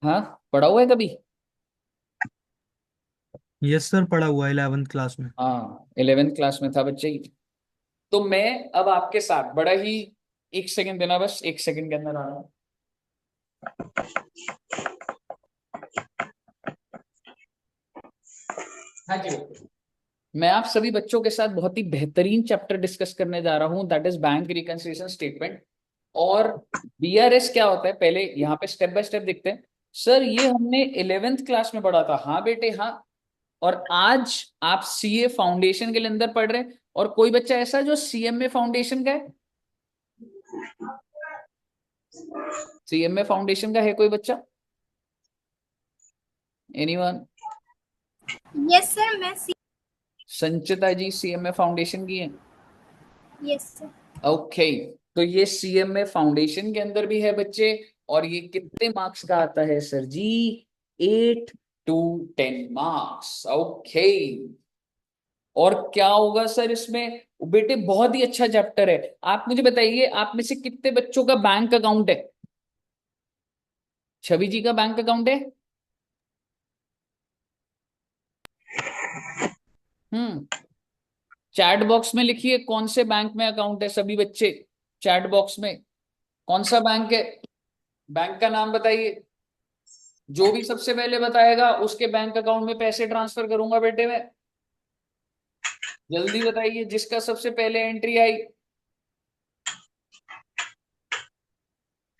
हाँ, पढ़ा हुआ है कभी? यस सर, पढ़ा हुआ 11th क्लास में। हाँ, 11th क्लास में था बच्चे ही। तो मैं अब आपके साथ बड़ा ही, एक सेकंड देना, बस एक सेकंड के अंदर आ रहा हूँ। हाँ जी बच्चे। मैं आप सभी बच्चों के साथ बहुत ही बेहतरीन चैप्टर डिस्कस करने जा रहा हूँ, that is bank reconciliation statement. और बीआरएस क्या होता है, पहले यहाँ पे स्टेप बाय स्टेप देखते हैं। सर ये हमने 11th क्लास में पढ़ा था, हाँ बेटे हाँ। और आज आप सीए फाउंडेशन के लिए अंदर पढ़ रहे हैं। और कोई बच्चा ऐसा जो सीएमए फाउंडेशन का है? सीएमए फाउंडेशन का है कोई बच्चा? एनीवन? यस सर, मैं सी। संचिता जी सीएमए फाउंडेशन की है? Yes sir. ओके। तो ये सीएमए फाउंडेशन के अंदर भी है बच्चे। और ये कितने मार्क्स का आता है sir ji? 8 to 10 marks. Okay. और क्या होगा सर इसमें? बेटे बहुत ही अच्छा चैप्टर है। आप मुझे बताइए, आप में से कितने बच्चों का बैंक अकाउंट है? छवि जी का बैंक अकाउंट है? हम्म। चैट बॉक्स में लिखिए कौन से बैंक में अकाउंट है सभी बच्चे। चैट बॉक्स में कौन सा बैंक है? बैंक का नाम बताइए। जो भी सबसे पहले बताएगा उसके बैंक अकाउंट में पैसे ट्रांसफर करूंगा बेटे मैं। जल्दी बताइए जिसका सबसे पहले एंट्री आई।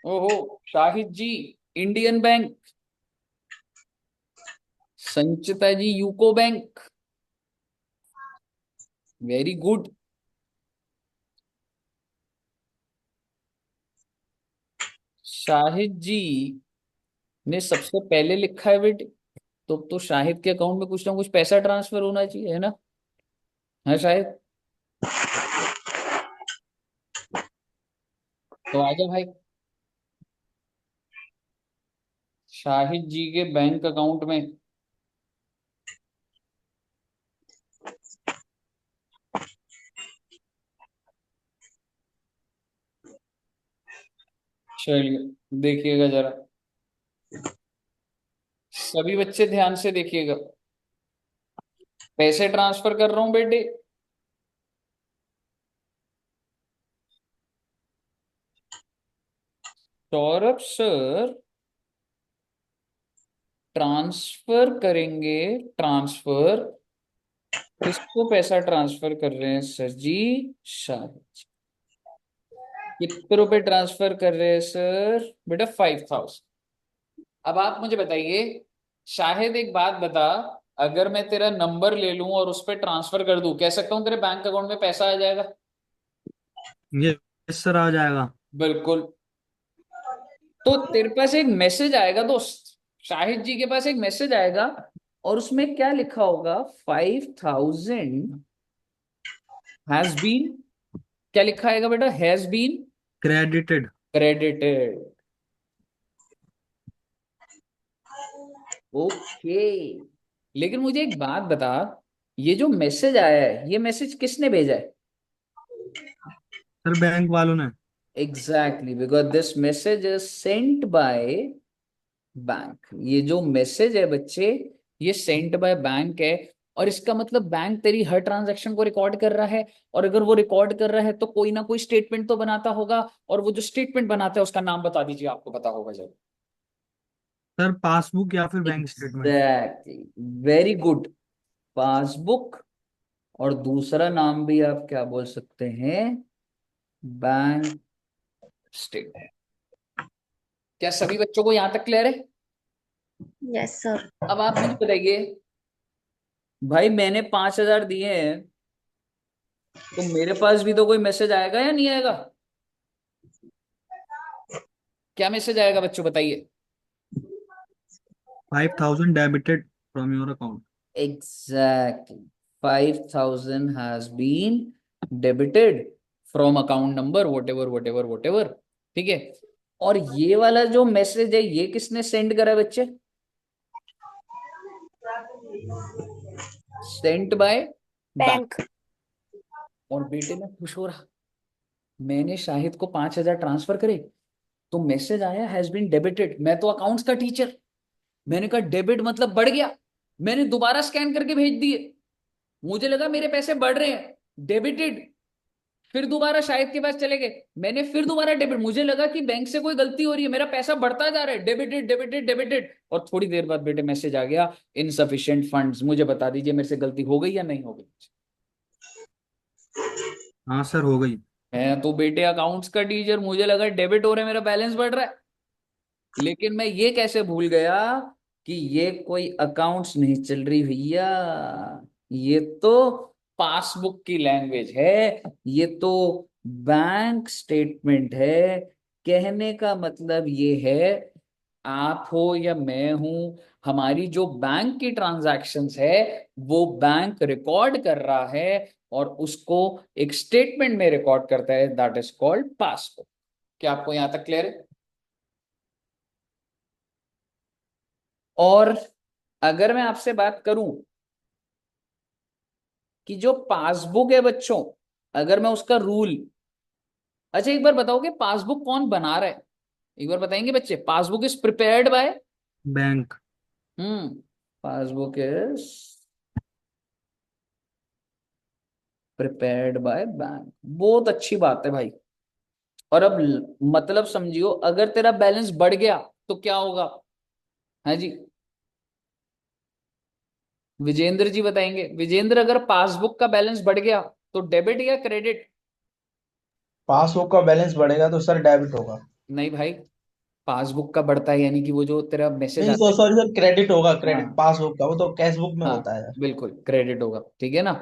ओहो, Shahid ji Indian bank. Sanchita ji UCO bank. Very good. Shahid ji ने सबसे पहले लिखा है बेटे। तो शाहिद के अकाउंट में कुछ ना कुछ पैसा ट्रांसफर होना चाहिए, है ना? है शाहिद? तो आजा भाई। शाहिद जी के बैंक अकाउंट में, चलिए देखिएगा जरा, सभी बच्चे ध्यान से देखिएगा। पैसे ट्रांसफर कर रहा हूं बेटे। सौरभ सर ट्रांसफर करेंगे। ट्रांसफर, किसको पैसा ट्रांसफर कर रहे हैं सर जी? शायद। कितने रुपए ट्रांसफर कर रहे हैं सर बेटा? 5,000। अब आप मुझे बताइए, शाहिद एक बात बता, अगर मैं तेरा नंबर ले लूं और उस पर ट्रांसफर कर दूं, कह सकता हूं तेरे बैंक अकाउंट में पैसा आ जाएगा? यस सर, आ जाएगा। बिल्कुल। तो तेरे पास एक मैसेज आएगा दोस्त, शाहिद जी के पास एक मैसेज आएगा। और उसमें क्या लिखा होगा? 5,000 हैज बीन, क्या लिखा आएगा बेटा? Has been credited. Credited. Okay. लेकिन मुझे एक बात बता, ये जो मैसेज आया है ये मैसेज किसने भेजा है? सर बैंक वालों ने। Exactly, because this message is sent by bank. ये जो मैसेज है बच्चे, ये सेंट बाय बैंक है। और इसका मतलब बैंक तेरी हर ट्रांजैक्शन को रिकॉर्ड कर रहा है। और अगर वो रिकॉर्ड कर रहा है तो कोई ना कोई स्टेटमेंट तो बनाता होगा। और वो जो स्टेटमेंट बनाता है उसका नाम बता दीजिए, आपको पता होगा जरूर। सर पासबुक या फिर bank statement. Exactly, very good. Passbook. और दूसरा नाम भी आप क्या बोल सकते हैं? Bank statement. क्या सभी बच्चों को यहां तक क्लियर है? Yes sir. अब आप मुझे बताइए, भाई मैंने 5,000 दिए हैं, तो मेरे पास भी तो कोई मैसेज आएगा या नहीं आएगा? क्या मैसेज आएगा बच्चों बताइए? 5,000 debited from your account. Exactly, 5,000 has been debited from account number whatever whatever whatever. ठीक है। और ये वाला जो मैसेज है ये किसने सेंड करा बच्चे? Sent by bank. बैंक। और बेटे में खुश हो रहा, मैंने शाहिद को 5,000 ट्रांसफर करे, तो मैसेज आया हैज बीन डेबिटेड। मैं तो अकाउंट्स का टीचर, मैंने कहा डेबिट मतलब बढ़ गया। मैंने दोबारा स्कैन करके भेज दिए, मुझे लगा मेरे पैसे बढ़ रहे हैं, डेबिटेड। फिर दोबारा शाहिद के पास चले गए, मैंने फिर दोबारा डेबिट, मुझे लगा कि बैंक से कोई गलती हो रही है, मेरा पैसा बढ़ता जा रहा है, डेबिटेड डेबिटेड डेबिटेड। और थोड़ी देर बाद बेटे मैसेज आ गया, इनसफिशिएंट फंड्स। मुझे बता दीजिए मेरे से गलती हो गई या नहीं हो गई? हाँ सर, हो गई। मैं तो बेटे अकाउंट्स का टीचर, मुझे लगा डेबिट हो रहा है, मेरा बैलेंस बढ़ रहा है। लेकिन मैं ये कैसे भूल गया कि ये कोई अकाउंट्स नहीं चल रही भैया, ये तो पासबुक की लैंग्वेज है, ये तो बैंक स्टेटमेंट है। कहने का मतलब ये है, आप हो या मैं हूं, हमारी जो बैंक की ट्रांजैक्शंस है वो बैंक रिकॉर्ड कर रहा है, और उसको एक स्टेटमेंट में रिकॉर्ड करता है, दैट इज कॉल्ड पासबुक। क्या आपको यहां तक क्लियर है? और अगर मैं आपसे बात करूं कि जो पासबुक है बच्चों, अगर मैं उसका रूल, अच्छा एक बार बताओगे पासबुक कौन बना रहा है? एक बार बताएंगे बच्चे, passbook is prepared by. Bank. Passbook is prepared by bank. बहुत अच्छी बात है भाई। और अब मतलब समझियो, अगर तेरा बैलेंस बढ़ गया तो क्या होगा? है जी, विजेंद्र जी बताएंगे। विजेंद्र, अगर पासबुक का बैलेंस बढ़ गया तो डेबिट या क्रेडिट? पासबुक का बैलेंस बढ़ेगा तो सर डेबिट होगा। नहीं भाई, पासबुक का बढ़ता है यानी कि वो जो तेरा मैसेज नहीं आता तो है। सॉरी सर, क्रेडिट होगा, क्रेडिट हाँ पासबुक का, वो तो कैशबुक में होता हाँ, है। बिल्कुल क्रेडिट होगा, ठीक है ना?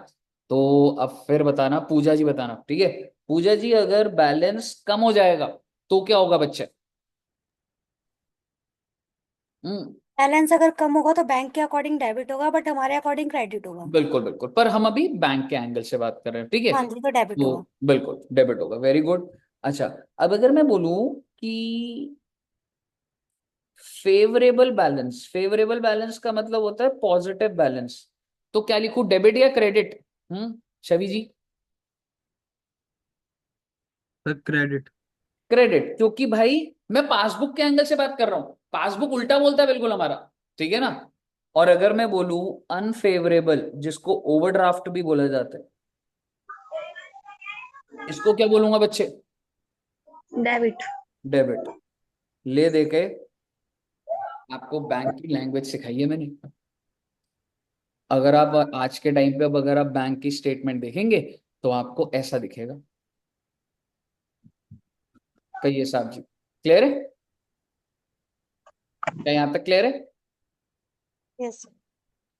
तो अब फिर बताना, पूजा जी बताना, ठीक है? पूजा जी, अगर बैलेंस कम हो जाएगा तो क्या होगा बच्चे? हम्म। बैलेंस अगर कम होगा तो बैंक के अकॉर्डिंग डेबिट होगा, बट हमारे अकॉर्डिंग क्रेडिट होगा। बिल्कुल बिल्कुल, पर हम अभी बैंक के एंगल से बात कर रहे हैं, ठीक है? हाँ जी, तो डेबिट तो होगा। बिल्कुल डेबिट होगा, वेरी गुड। अच्छा, अब अगर मैं बोलूं कि फेवरेबल बैलेंस, फेवरेबल बैलेंस का मतलब होता है पॉजिटिव बैलेंस, तो क्या लिखूं, डेबिट या credit? Chhavi ji. Sir credit. Credit, क्योंकि भाई मैं पासबुक के एंगल से बात कर रहा हूं, पासबुक उल्टा बोलता है बिल्कुल हमारा, ठीक है ना? और अगर मैं बोलूं अनफेवरेबल, जिसको ओवरड्राफ्ट भी बोला जाता है, इसको क्या बोलूंगा बच्चे? डेबिट। डेबिट। ले दे के आपको बैंक की लैंग्वेज सिखाई है मैंने। अगर आप आज के टाइम पे, अब अगर आप बैंक की स्टेटमेंट देखेंगे तो आपको ऐसा दिखेगा। कहिए साहब जी, क्लियर है? क्या यहां तक क्लियर है? यस।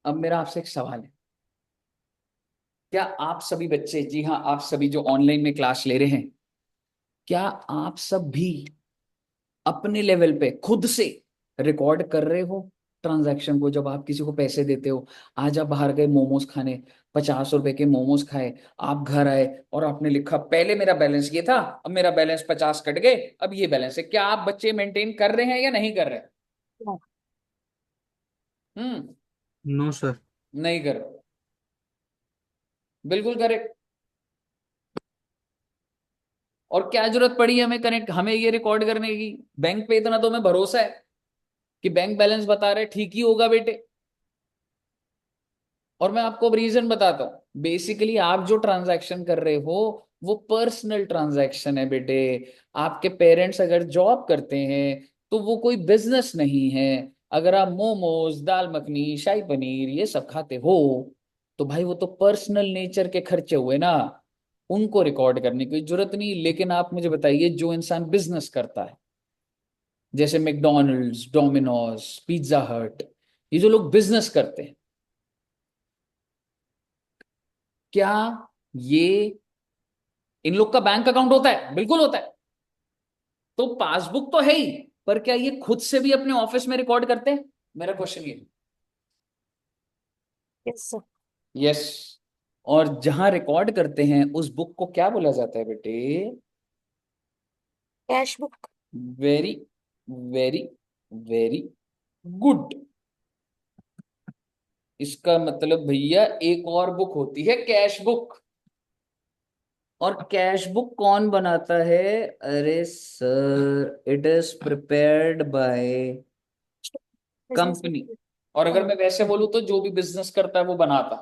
अब मेरा आपसे एक सवाल है, क्या आप सभी बच्चे, जी हाँ आप सभी जो ऑनलाइन में क्लास ले रहे हैं, क्या आप सब भी अपने लेवल पे खुद से रिकॉर्ड कर रहे हो ट्रांजैक्शन को? जब आप किसी को पैसे देते हो, आज आप बाहर गए मोमोज खाने, 50 रुपए के मोमोज खाए, आप घर आए और आपने लिखा पहले मेरा बैलेंस ये था, अब मेरा बैलेंस 50 कट गए, अब ये बैलेंस है। क्या आप बच्चे मेंटेन कर रहे हैं या नहीं कर रहे? हम्म। No sir. नहीं कर रहे, बिल्कुल करेक्ट। और क्या जरूरत पड़ी हमें कनेक्ट, हमें ये रिकॉर्ड करने की? बैंक पे इतना तो हमें भरोसा है कि बैंक बैलेंस बता रहे ठीक ही होगा बेटे। और मैं आपको अब रीजन बताता हूँ, बेसिकली आप जो ट्रांजैक्शन कर रहे हो वो पर्सनल ट्रांजैक्शन है बेटे। आपके पेरेंट्स अगर जॉब करते हैं तो वो कोई बिजनेस नहीं है। अगर आप मोमोज, दाल मखनी, शाही पनीर ये सब खाते हो तो भाई वो तो पर्सनल नेचर के खर्चे हुए ना, उनको रिकॉर्ड करने की जरूरत नहीं। लेकिन आप मुझे बताइए, जो इंसान बिजनेस करता है, जैसे मैकडोनल्ड्स, डोमिनोज, पिज्जा हट, ये जो लोग बिजनेस करते हैं, क्या ये, इन लोग का बैंक अकाउंट होता है? बिल्कुल होता है। तो पासबुक तो है ही, पर क्या ये खुद से भी अपने ऑफिस में रिकॉर्ड करते हैं? मेरा क्वेश्चन ये। Yes sir. यस। और जहां रिकॉर्ड करते हैं उस बुक को क्या बोला जाता है बेटे? Cash book. Very very very good. इसका मतलब भैया एक और बुक होती है कैश बुक। और कैश बुक कौन बनाता है? अरे sir, it is prepared by business company. और अगर मैं वैसे बोलूं तो जो भी बिजनेस करता है वो बनाता।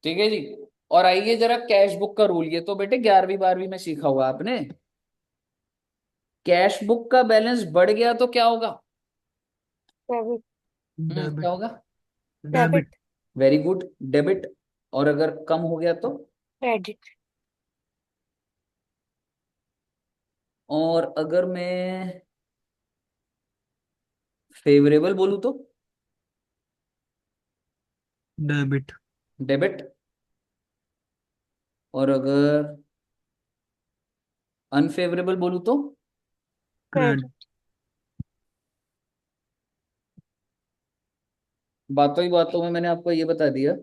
ठीक है जी। और आइए जरा कैश बुक का रूल, ये तो बेटे 11वीं 12वीं में सीखा हुआ आपने। कैश बुक का बैलेंस बढ़ गया तो क्या होगा? डेबिट। डेबिट। क्या होगा? Debit. Debit. Very good, debit. और अगर कम हो गया तो? क्रेडिट। और अगर मैं फेवरेबल बोलूं तो? डेबिट। डेबिट। और अगर अनफेवरेबल बोलूं तो? क्रेडिट। क्रेडिट। बातों ही बातों में मैंने आपको ये बता दिया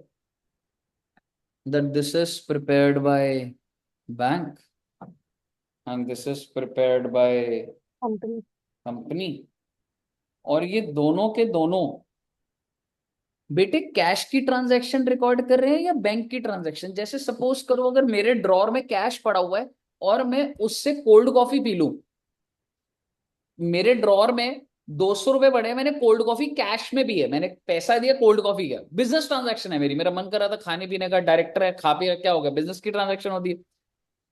that this is prepared by bank and this is prepared by company. company। और ये दोनों के दोनों बेटे कैश की ट्रांजैक्शन रिकॉर्ड कर रहे हैं या बैंक की ट्रांजैक्शन? जैसे सपोज करो अगर मेरे ड्रॉर में कैश पड़ा हुआ है और मैं उससे कोल्ड कॉफी पी लूं। मेरे ड्रॉर में 200 रुपए पड़े हैं, मैंने कोल्ड कॉफी कैश में भी है, मैंने पैसा दिया, कोल्ड कॉफी का बिजनेस ट्रांजैक्शन है मेरी, मेरा मन कर रहा था खाने पीने का, डायरेक्टर है खा पी रहा, क्या हो गया? बिजनेस की ट्रांजैक्शन होती है।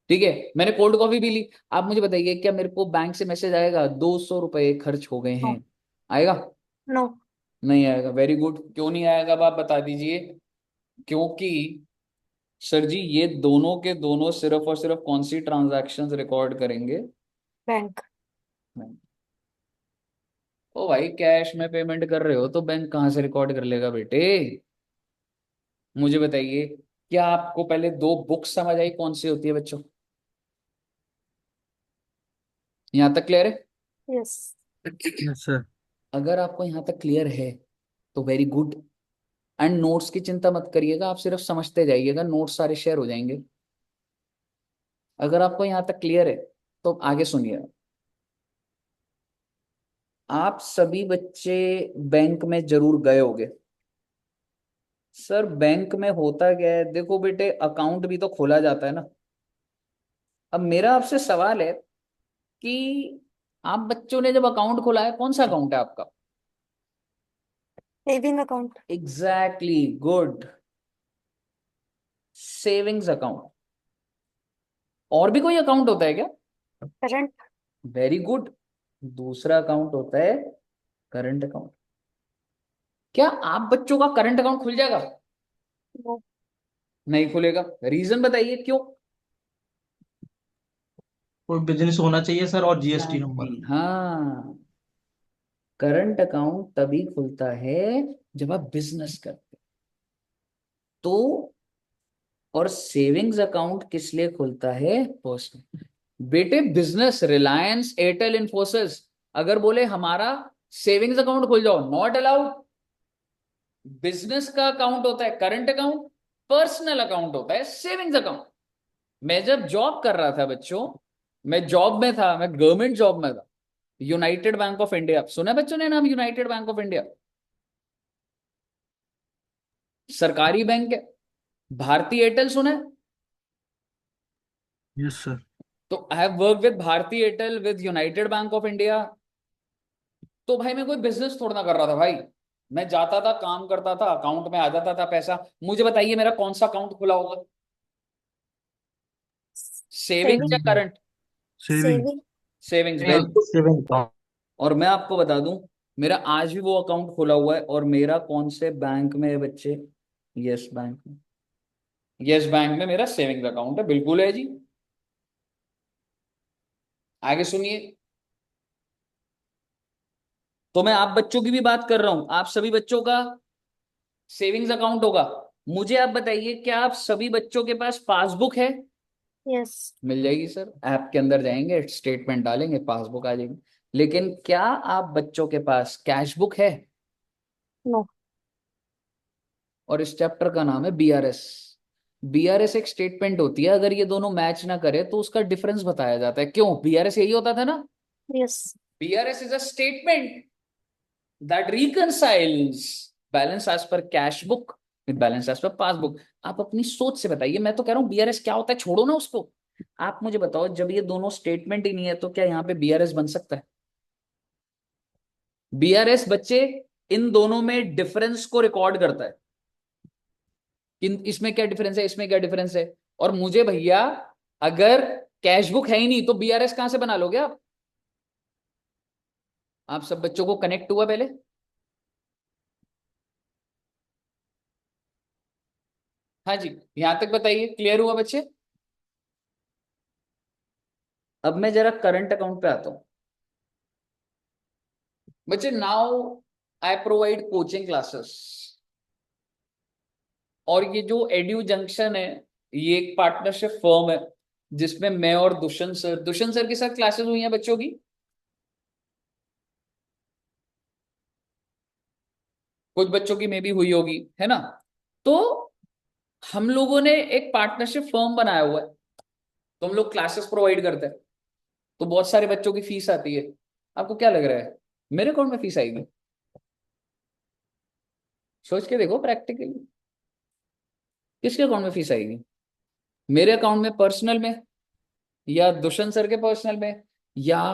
ठीक है, मैंने कोल्ड कॉफी पी ली। आप मुझे बताइए क्या मेरे को बैंक से मैसेज आएगा 200 रुपए खर्च हो गए नो। हैं? आएगा? नो। नहीं आएगा। Very good. क्यों नहीं आएगा अब आप बता दीजिए। क्योंकि सर जी ये दोनों के दोनों सिर्फ और सिर्फ कौन सी ट्रांजैक्शंस रिकॉर्ड करेंगे? बैंक। ओ भाई कैश में पेमेंट कर रहे हो तो बैंक कहाँ से रिकॉर्ड कर लेगा बेटे? मुझे बताइए, क्या आपको पहले दो बुक्स समझ आई कौन सी होती है बच्चों? यहां तक क्लियर है? यस। Yes sir. अगर आपको यहां तक क्लियर है तो वेरी गुड। एंड नोट्स की चिंता मत करिएगा, आप सिर्फ समझते जाइएगा, नोट्स सारे शेयर हो जाएंगे। अगर आपको यहां तक क्लियर है तो आगे सुनिए। आप सभी बच्चे बैंक में जरूर गए होंगे। सर बैंक में होता क्या है, देखो बेटे अकाउंट भी तो खोला जाता है ना। अब मेरा आपसे सवाल है कि आप बच्चों ने जब अकाउंट खोला है, कौन सा अकाउंट है आपका? Saving account. Exactly, good, savings account. और भी कोई अकाउंट होता है क्या? करंट। Very good. दूसरा अकाउंट होता है करंट अकाउंट। क्या आप बच्चों का करंट अकाउंट खुल जाएगा? नो। नहीं खुलेगा। रीजन बताइए क्यों? कोई बिजनेस होना चाहिए सर, और जीएसटी नंबर। Exactly, हाँ। करंट अकाउंट तभी खुलता है जब आप बिजनेस करते तो। और सेविंग्स अकाउंट किस लिए खुलता है? पर्सनल। बेटे बिजनेस, रिलायंस, एयरटेल, इन्फोसिस अगर बोले हमारा सेविंग्स अकाउंट खुल जाओ, नॉट अलाउड। बिजनेस का अकाउंट होता है करंट अकाउंट, पर्सनल अकाउंट होता है सेविंग्स अकाउंट। मैं जब जॉब कर रहा था बच्चों, मैं जॉब में था, मैं गवर्नमेंट जॉब में था। यूनाइटेड बैंक ऑफ इंडिया सुना है बच्चों ने नाम? यूनाइटेड बैंक ऑफ इंडिया सरकारी बैंक है। भारती एयरटेल सुना है? Yes sir. तो I have work with Bharti Airtel, with United Bank of India. तो भाई मैं कोई बिजनेस थोड़ा ना कर रहा था भाई। मैं जाता था, काम करता था, अकाउंट में आ जाता था पैसा। मुझे बताइए मेरा कौन सा अकाउंट खुला होगा? सेविंग्स या saving. Saving. Current? Saving. Saving. Savings, very. Saving account. और मैं आपको बता दूं, मेरा आज भी वो अकाउंट खुला हुआ है। और मेरा कौन से बैंक में है बच्चे? यस बैंक में। यस बैंक में मेरा सेविंग्स अकाउंट है, बिल्कुल है जी। आगे सुनिए। तो मैं आप बच्चों की भी बात कर रहा हूं, आप सभी बच्चों का सेविंग्स अकाउंट होगा। मुझे आप बताइए क्या आप सभी बच्चों के पास पासबुक है? यस। मिल जाएगी सर, ऐप के अंदर जाएंगे, स्टेटमेंट डालेंगे, पासबुक आ जाएगी। लेकिन क्या आप बच्चों के पास कैश बुक है? नो। और इस चैप्टर का नाम है बीआरएस। बीआरएस एक स्टेटमेंट होती है, अगर ये दोनों मैच ना करे तो उसका डिफरेंस बताया जाता है। क्यों? बीआरएस यही होता था ना। Yes. BRS is a statement that reconciles balance as per cash book with balance as per passbook। आप अपनी सोच से बताइए, मैं तो कह रहा हूं बीआरएस क्या होता है, छोड़ो ना उसको। आप मुझे बताओ, जब ये दोनों स्टेटमेंट ही नहीं है तो क्या यहाँ पे बीआरएस बन सकता है? बीआरएस बच्चे इन दोनों में डिफरेंस को रिकॉर्ड करता है कि इसमें क्या डिफरेंस है, इसमें क्या डिफरेंस है। और मुझे भैया अगर कैश बुक है ही नहीं तो बीआरएस कहां से बना लोगे आप सब बच्चों को कनेक्ट हुआ पहले? हाँ जी, यहां तक बताइए, क्लियर हुआ बच्चे? अब मैं जरा करंट अकाउंट पे आता हूं बच्चे। Now I provide coaching classes, और ये जो एड्यू जंक्शन है ये एक पार्टनरशिप फर्म है जिसमें मैं और दुष्यंत सर के साथ क्लासेस हुई हैं बच्चों की। कुछ बच्चों की मे भी हुई होगी, है ना? तो हम लोगों ने एक पार्टनरशिप फर्म बनाया हुआ है, तो हम लोग क्लासेस प्रोवाइड करते हैं। तो बहुत सारे बच्चों की फीस आती है। आपको क्या लग रहा है मेरे अकाउंट में फीस आएगी? सोच के देखो प्रैक्टिकली, किसके अकाउंट में फीस आएगी? मेरे अकाउंट में पर्सनल में, या दुष्यंत सर के पर्सनल में, या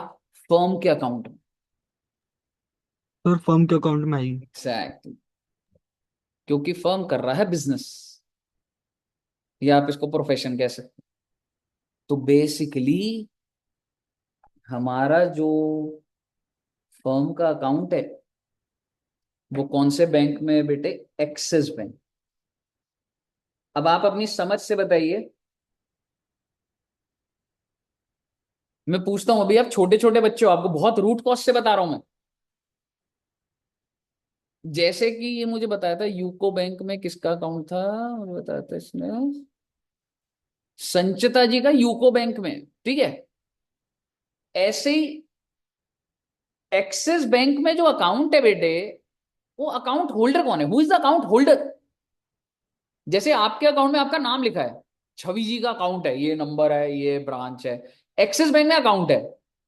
फर्म के अकाउंट में? सर फर्म के अकाउंट में आएगी। एग्जैक्टली, क्योंकि फर्म कर रहा है बिजनेस, या आप इसको प्रोफेशन कह सकते हैं। तो बेसिकली हमारा जो फर्म का अकाउंट है वो कौन से बैंक में है बेटे? Axis bank. अब आप अपनी समझ से बताइए, मैं पूछता हूं, अभी आप छोटे छोटे बच्चे हो, आपको बहुत रूट कॉज से बता रहा हूं मैं। जैसे कि ये मुझे बताया था यूको बैंक में किसका अकाउंट था, मुझे बताया था इसने, संचिता जी का यूको बैंक में, ठीक है? ऐसे ही एक्सिस बैंक में जो अकाउंट है बेटे, वो अकाउंट होल्डर कौन है? Who is the account holder? जैसे आपके अकाउंट में आपका नाम लिखा है, छवि जी का अकाउंट है, ये नंबर है, ये ब्रांच है। एक्सिस बैंक में अकाउंट है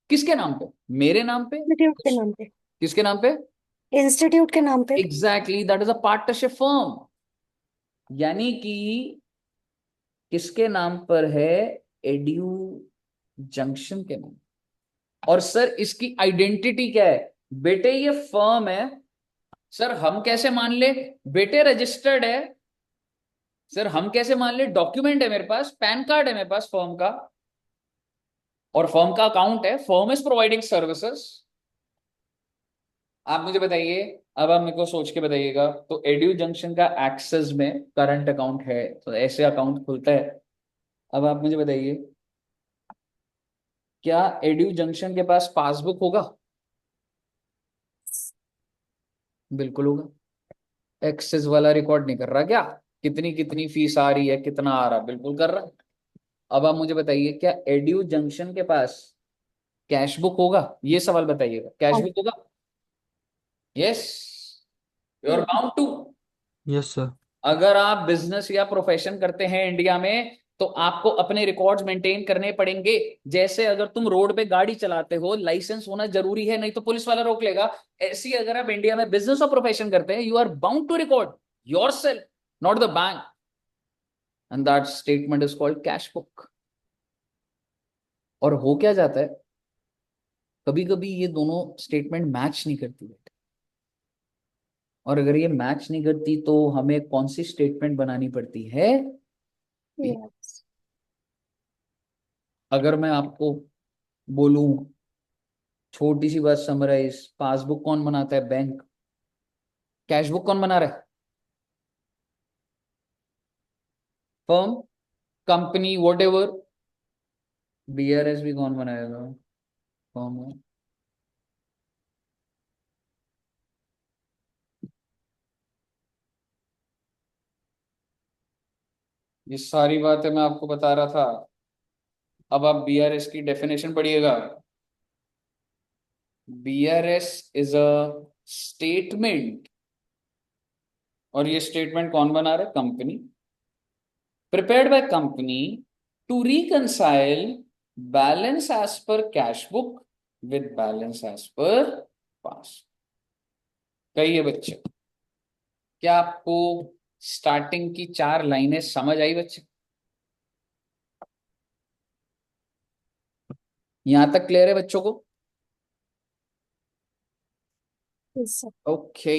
किसके नाम पे? मेरे नाम पे। इंस्टीट्यूट के नाम पे। किसके नाम पे? इंस्टीट्यूट के नाम पे। Exactly, that is a partnership firm. यानी कि किसके नाम पर है? एड्यू जंक्शन के नाम। और सर इसकी आइडेंटिटी क्या है? बेटे ये फर्म है। सर हम कैसे मान ले? बेटे रजिस्टर्ड है। सर हम कैसे मान ले? डॉक्यूमेंट है मेरे पास, पैन कार्ड है मेरे पास फर्म का, और फर्म का अकाउंट है, फर्म इज प्रोवाइडिंग सर्विसेज। आप मुझे बताइए, अब आप मेरे को सोच के बताइएगा, तो एड्यू जंक्शन का एक्सेस में करंट अकाउंट है, तो ऐसे अकाउंट खुलता है। अब आप मुझे बताइए, क्या एड्यू जंक्शन के पास पासबुक होगा? बिल्कुल होगा। एक्सेस वाला रिकॉर्ड नहीं कर रहा क्या? कितनी कितनी फीस आ रही है, कितना आ रहा, बिल्कुल कर रहा। अब आप मुझे बताइए, क्या एड्यू जंक्शन के पास कैश बुक होगा? ये सवाल बताइएगा, कैश बुक होगा? Yes, you are bound to. Yes sir. अगर आप बिजनेस या प्रोफेशन करते हैं इंडिया में, तो आपको अपने रिकॉर्ड्स मेंटेन करने पड़ेंगे। जैसे अगर तुम रोड पे गाड़ी चलाते हो, लाइसेंस होना जरूरी है, नहीं तो पुलिस वाला रोक लेगा। ऐसी अगर आप इंडिया में बिजनेस और प्रोफेशन करते हैं, you are bound to record yourself, not the bank, and that statement is called cash book. और हो क्या जाता है, कभी कभी ये दोनों स्टेटमेंट मैच नहीं करती बेटे। और अगर ये मैच नहीं करती तो हमें कौन सी स्टेटमेंट बनानी पड़ती है? यस। अगर मैं आपको बोलूं, छोटी सी बात समराइज, पासबुक कौन बनाता है? बैंक। कैश बुक कौन बना रहा है? Firm, company, what ever. BRS भी कौन बनाएगा? फर्म है। ये सारी बातें मैं आपको बता रहा था। अब आप बीआरएस की डेफिनेशन पढ़िएगा। बीआरएस इज अ स्टेटमेंट, और ये स्टेटमेंट कौन बना रहा है? Company. Prepared by company to reconcile balance as per cash book with balance as per pass. कहिए बच्चे, क्या आपको स्टार्टिंग की 4 लाइनें समझ आई बच्चे? यहां तक क्लियर है बच्चों को? Yes sir. ओके।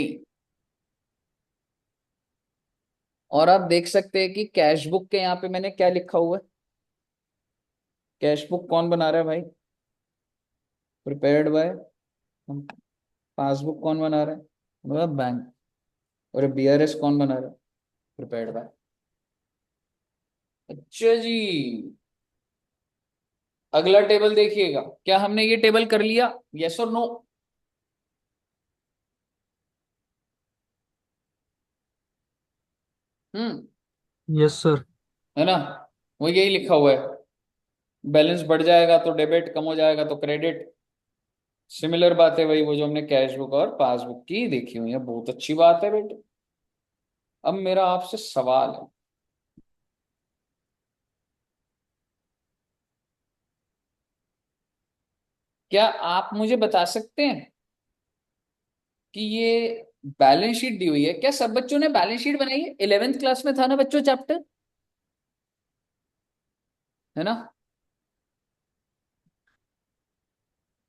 और आप देख सकते हैं कि कैश बुक के यहाँ पे मैंने क्या लिखा हुआ है। कैश बुक कौन बना रहा है भाई? Prepared by. पासबुक कौन बना रहा है? मतलब बैंक। और बीआरएस कौन बना रहा है? Prepared by. अच्छा जी। अगला टेबल देखिएगा, क्या हमने ये टेबल कर लिया? यस और नो? हम्म। Yes sir. है ना? वो यही लिखा हुआ है, बैलेंस बढ़ जाएगा तो डेबिट, कम हो जाएगा तो क्रेडिट। सिमिलर बात है वही, वो जो हमने कैश बुक और पासबुक की देखी हुई है। बहुत अच्छी बात है बेटे। अब मेरा आपसे सवाल है, क्या आप मुझे बता सकते हैं कि ये बैलेंस शीट दी हुई है, क्या सब बच्चों ने बैलेंस शीट बनाई है? 11th क्लास में था ना बच्चों चैप्टर, है ना?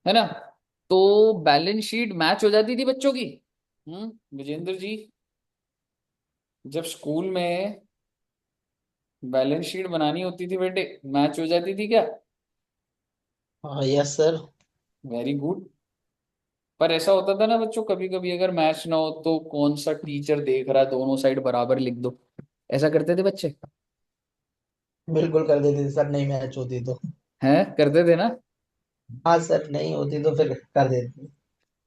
है ना? तो बैलेंस शीट मैच हो जाती थी बच्चों की। विजेंद्र जी, जब स्कूल में बैलेंस शीट बनानी होती थी बेटे, मैच हो जाती थी क्या? हाँ यस सर। Very good. पर ऐसा होता था ना बच्चों, कभी कभी अगर मैच ना हो तो कौन सा टीचर देख रहा है, दोनों साइड बराबर लिख दो। ऐसा करते थे बच्चे? बिल्कुल कर देते थे सर, नहीं मैच होती तो। हैं, करते थे ना? हाँ सर, नहीं होती तो फिर कर देते।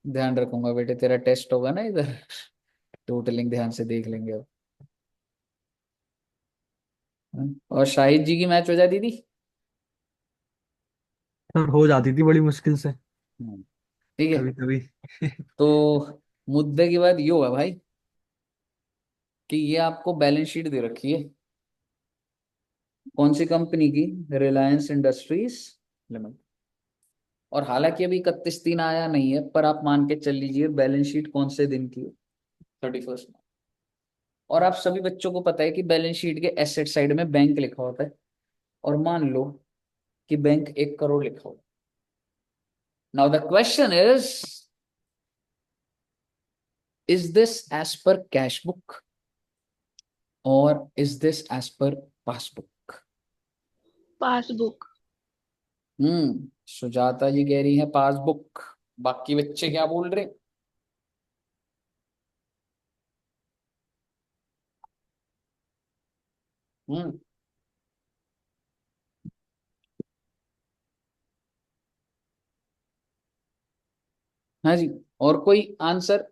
ध्यान रखूंगा बेटे, तेरा टेस्ट होगा ना इधर, टोटलिंग ध्यान से देख लेंगे अब। और शाहिद जी की मैच हो जाती थी? सर हो जाती थी बड़ी मुश्किल से। ठीक है। कभी कभी। तो मुद्दे की बात ये हुआ भाई कि ये आपको बैलेंस शीट दे रखी है, कौन सी कंपनी की? Reliance industries limited. और हालांकि अभी 31/3 आया नहीं है, पर आप मान के चल लीजिए बैलेंस शीट कौन से दिन की है? 31st। और आप सभी बच्चों को पता है कि बैलेंस शीट के एसेट साइड में बैंक लिखा होता है। और मान लो कि बैंक 1 करोड़ लिखा हो। Now the question is this as per cash book और is this as per passbook? Passbook. Sujata ji कह रही है पासबुक। बाकी बच्चे क्या बोल रहे? हम्म। हाँ जी। और कोई आंसर?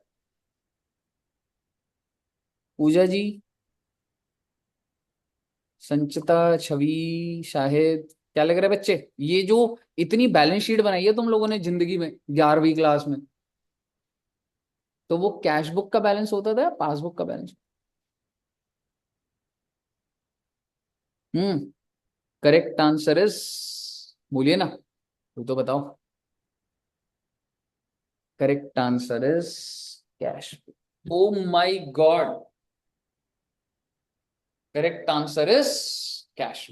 पूजा जी, संचिता, छवि, शाहिद, क्या लग रहा है बच्चे? ये जो इतनी बैलेंस शीट बनाई है तुम लोगों ने जिंदगी में 11वीं क्लास में, तो वो कैश बुक का बैलेंस होता था या पासबुक का balance? Hmm. Correct answer is, बोलिए ना, तू तो बताओ। Correct answer is cash book. Oh my God, correct answer is cash.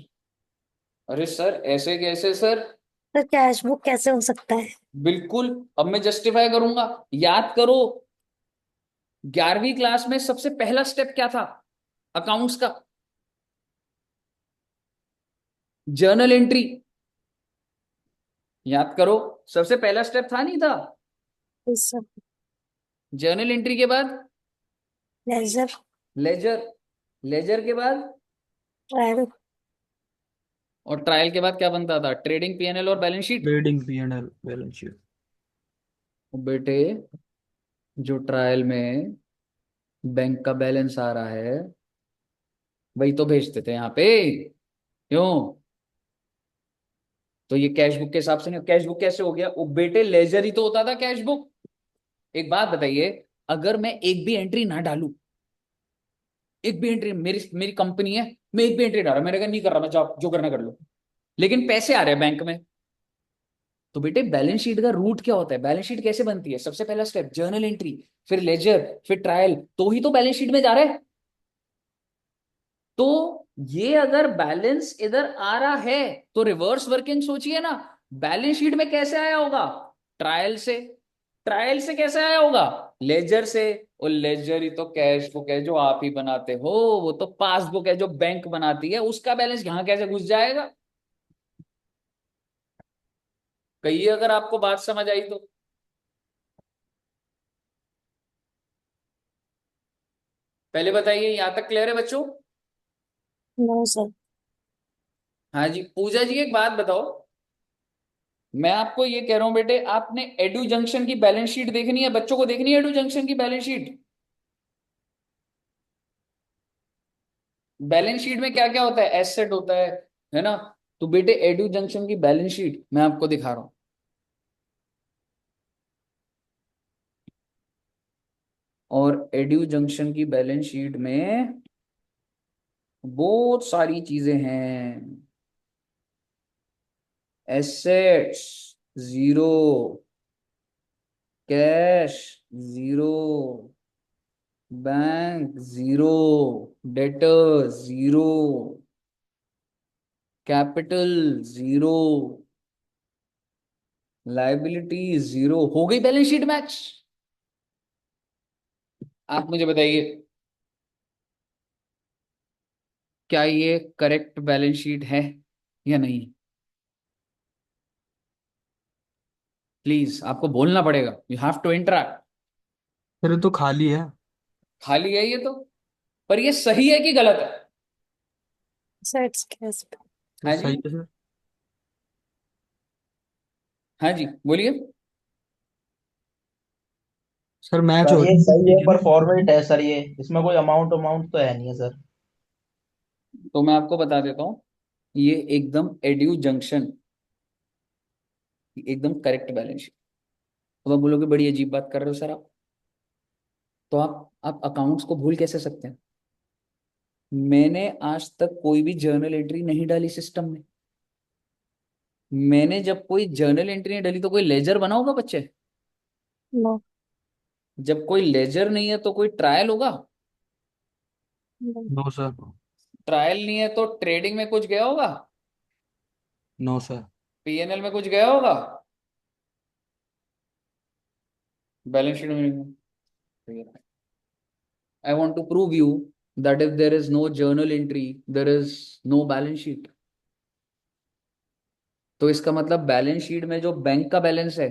अरे सर, ऐसे कैसे सर? सर कैश बुक कैसे हो सकता है? बिल्कुल, अब मैं जस्टिफाई करूंगा। याद करो, 11वीं क्लास में सबसे पहला स्टेप क्या था अकाउंट्स का? Journal entry. याद करो, सबसे पहला स्टेप था नहीं था? Yes sir. जर्नल एंट्री के बाद लेजर। लेजर, लेजर के बाद ट्रायल। और ट्रायल के बाद क्या बनता था? ट्रेडिंग पीएनएल और balance sheet. Trading P&L balance sheet. बेटे, जो ट्रायल में बैंक का बैलेंस आ रहा है वही तो भेजते थे यहाँ पे, क्यों? तो ये कैश बुक के हिसाब से नहीं, कैश बुक कैसे हो गया? वो बेटे लेजर ही तो होता था कैश बुक। एक बात बताइए, अगर मैं एक भी एंट्री ना डालूं, एक भी एंट्री, मेरी मेरी कंपनी है, मैं एक भी एंट्री डाल रहा, मैंने कहा नहीं कर रहा, मैं जाओ जो करना कर लो, लेकिन पैसे आ रहे हैं बैंक में, तो बेटे बैलेंस शीट का रूट क्या होता है? बैलेंस शीट कैसे बनती है? सबसे पहला स्टेप जर्नल एंट्री, फिर लेजर, फिर ट्रायल, तो ही तो बैलेंस शीट में जा रहा है। तो ये अगर बैलेंस इधर आ रहा है तो रिवर्स वर्किंग सोचिए ना, बैलेंस शीट में कैसे आया होगा? ट्रायल से। ट्रायल से कैसे आया होगा? लेजर से। वो लेजर ही तो कैश बुक है जो आप ही बनाते हो, वो तो पासबुक है जो बैंक बनाती है, उसका बैलेंस यहाँ कैसे घुस जाएगा? कहिए अगर आपको बात समझ आई तो। पहले बताइए, यहां तक क्लियर है बच्चों? No sir. हाँ जी, पूजा जी एक बात बताओ। मैं आपको ये कह रहा हूं बेटे, आपने एडू जंक्शन की बैलेंस शीट देखनी है, बच्चों को देखनी है एडू जंक्शन की बैलेंस शीट। बैलेंस शीट में क्या क्या होता है? एसेट होता है ना? तो बेटे एडू जंक्शन की बैलेंस शीट मैं आपको दिखा रहा हूं। और एडू जंक्शन की बैलेंस शीट में बहुत सारी चीजें हैं। Assets zero, cash zero, bank zero, debtor zero, capital zero, liability zero. हो गई बैलेंस शीट मैच? आप मुझे बताइए, क्या ये करेक्ट बैलेंस शीट है या नहीं? प्लीज आपको बोलना पड़ेगा, you have to interact. Sir ये तो खाली है। खाली है ये तो, पर ये सही है कि गलत है? Sets cash. तो हाँ जी, सही है सर। हाँ जी बोलिए। सर मैच सर हो ये रही है, सही है ठीक है पर ना? फॉर्मेट है सर, ये इसमें कोई अमाउंट अमाउंट तो है नहीं है सर। तो मैं आपको बता देता हूँ, ये एकदम एड्यू जंक्शन, एकदम करेक्ट बैलेंस शीट। तो आप बोलोगे बड़ी अजीब बात कर रहे हो सर आप। तो आप अकाउंट्स को भूल कैसे सकते हैं? मैंने आज तक कोई भी जर्नल एंट्री नहीं डाली सिस्टम में। मैंने जब कोई जर्नल एंट्री नहीं डाली तो कोई लेजर बना होगा बच्चे? नो। जब कोई लेजर नहीं है तो कोई ट्रायल होगा? नो। No sir. ट्रायल नहीं है तो ट्रेडिंग में कुछ गया होगा? No sir. पीएनएल में कुछ गया होगा? बैलेंस शीट में? I want to prove you that if there is no journal entry, there is no balance sheet. तो इसका मतलब बैलेंस शीट में जो बैंक का बैलेंस है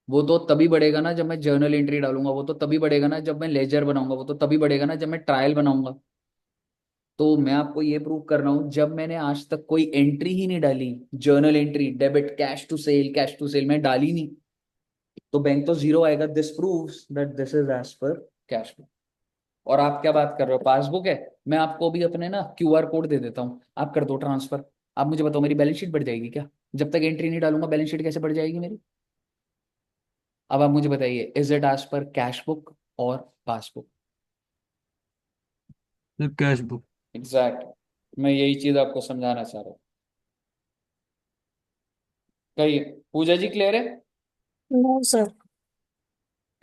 वो तो तभी बढ़ेगा ना जब मैं जर्नल एंट्री डालूंगा, वो तो तभी बढ़ेगा ना जब मैं लेजर बनाऊंगा, वो तो तभी बढ़ेगा ना जब मैं ट्रायल बनाऊंगा। तो मैं आपको ये प्रूव कर रहा हूं, जब मैंने आज तक कोई एंट्री ही नहीं डाली, journal entry debit cash to sale मैं डाली नहीं, तो बैंक तो जीरो आएगा। This proves that this is as per cash flow. और आप क्या बात कर रहे हो, पासबुक है? मैं आपको भी अपने ना क्यूआर कोड दे देता हूँ, आप कर दो ट्रांसफर। आप मुझे बताओ मेरी बैलेंस शीट बढ़ जाएगी क्या? जब तक एंट्री नहीं डालूंगा बैलेंस शीट कैसे बढ़ जाएगी मेरी? अब आप मुझे बताइए, is it as per cash book और passbook? Sir cash book. Exact, मैं यही चीज आपको समझाना चाह रहा हूँ। कहिए पूजा जी, क्लियर है? No sir.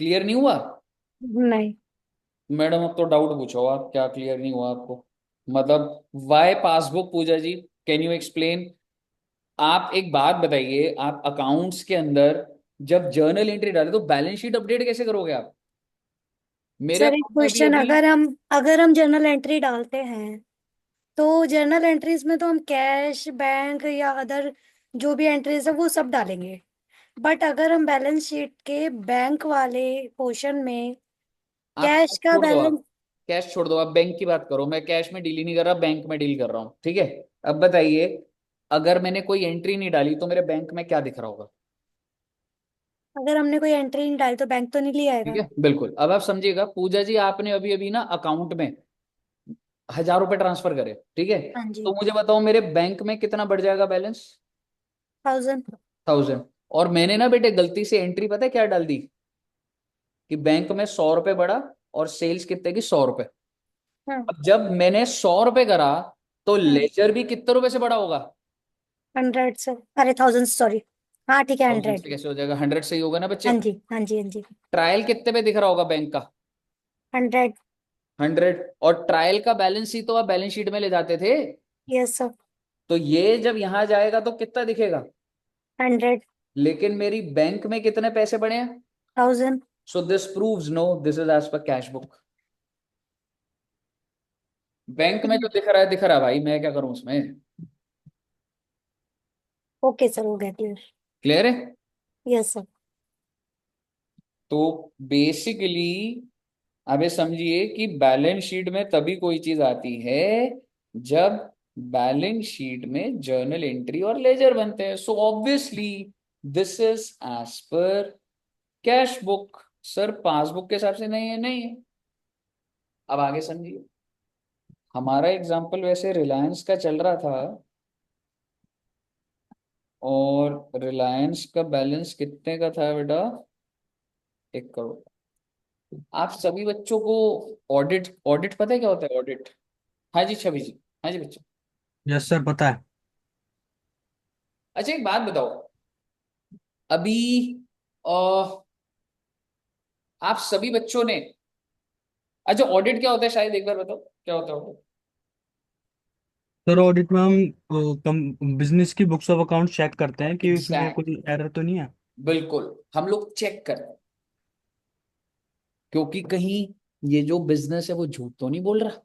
क्लियर नहीं हुआ? नहीं। मैडम अब तो डाउट पूछो आप, क्या क्लियर नहीं हुआ आपको? मतलब why passbook Puja ji, can you explain? आप एक बात बताइए, आप अकाउंट्स के अंदर जब जर्नल एंट्री डाले तो बैलेंस शीट अपडेट कैसे करोगे आप? मेरे सर एक अकाउंट में अभी क्वेश्चन, अभी अगर हम जर्नल एंट्री डालते हैं तो जर्नल एंट्रीज में तो हम कैश, बैंक या अदर जो भी एंट्रीज है वो सब डालेंगे। बट अगर हम बैलेंस शीट के बैंक वाले पोर्शन में आप कैश कैश का छोड़ दो, बैलेंस। आप कैश छोड़ दो, आप बैंक की बात करो। मैं कैश में डील ही नहीं कर रहा, बैंक में डील कर रहा हूँ, ठीक है? अब बताइए, अगर मैंने कोई एंट्री नहीं डाली तो मेरे बैंक में क्या दिख रहा होगा? अगर हमने कोई एंट्री नहीं डाली तो बैंक तो नहीं लिया ठीक आएगा। है, बिल्कुल। अब आप समझिएगा, पूजा जी आपने अभी अभी ना अकाउंट में 1,000 रुपए ट्रांसफर करे, ठीक है? हाँ जी। तो मुझे बताओ मेरे बैंक में कितना बढ़ जाएगा बैलेंस? 1000। 1,000। और मैंने ना बेटे गलती से एंट्री पता है क्या डाल दी, कि बैंक में 100 रुपए बढ़ा और सेल्स कितने की? 100 रुपए। हाँ। अब जब मैंने 100 रुपए करा तो हाँ। लेजर भी कितने रुपए से बढ़ा होगा? 100 से, अरे 1000 सॉरी। हाँ ठीक है, 1,000 100। से कैसे हो जाएगा? 100 से ही होगा ना बच्चे। हाँ जी, हाँ जी, हाँ जी। ट्रायल कितने पे दिख रहा होगा बैंक का? 100। 100। और ट्रायल का बैलेंस ही तो आप बैलेंस शीट में ले जाते थे। Yes sir. तो ये जब यहां जाएगा तो कितना दिखेगा? 100। लेकिन मेरी बैंक में कितने पैसे बढ़े हैं? 1000। So this proves no this is as per cash book. Bank में जो दिख रहा है भाई, मैं क्या करूं उसमें। ओके सर, हो गया क्लियर। क्लियर है। Yes sir. तो बेसिकली अब ये समझिए कि बैलेंस शीट में तभी कोई चीज आती है जब बैलेंस शीट में जर्नल एंट्री और लेजर बनते हैं। So obviously this is as per cash book. Sir passbook के हिसाब से नहीं है, नहीं है। अब आगे समझिए, हमारा एग्जांपल वैसे रिलायंस का चल रहा था, और रिलायंस का बैलेंस कितने का था बेटा, 1 करोड़। आप सभी बच्चों को ऑडिट ऑडिट पता है क्या होता है ऑडिट। हाँ जी छवि जी। हाँ जी बच्चों। यस सर, पता है। अच्छा एक बात बताओ, अभी अ, आप सभी बच्चों ने, अच्छा ऑडिट क्या होता है शायद एक बार बताओ क्या होता है ऑडिट। सर ऑडिट में हम कम बिजनेस की बुक्स ऑफ अकाउंट चेक करते हैं कि उसमें एग्जैक्ट, कोई एरर तो नहीं है। बिल्कुल हम लोग चेक करते हैं, क्योंकि कहीं ये जो बिजनेस है वो झूठ तो नहीं बोल रहा।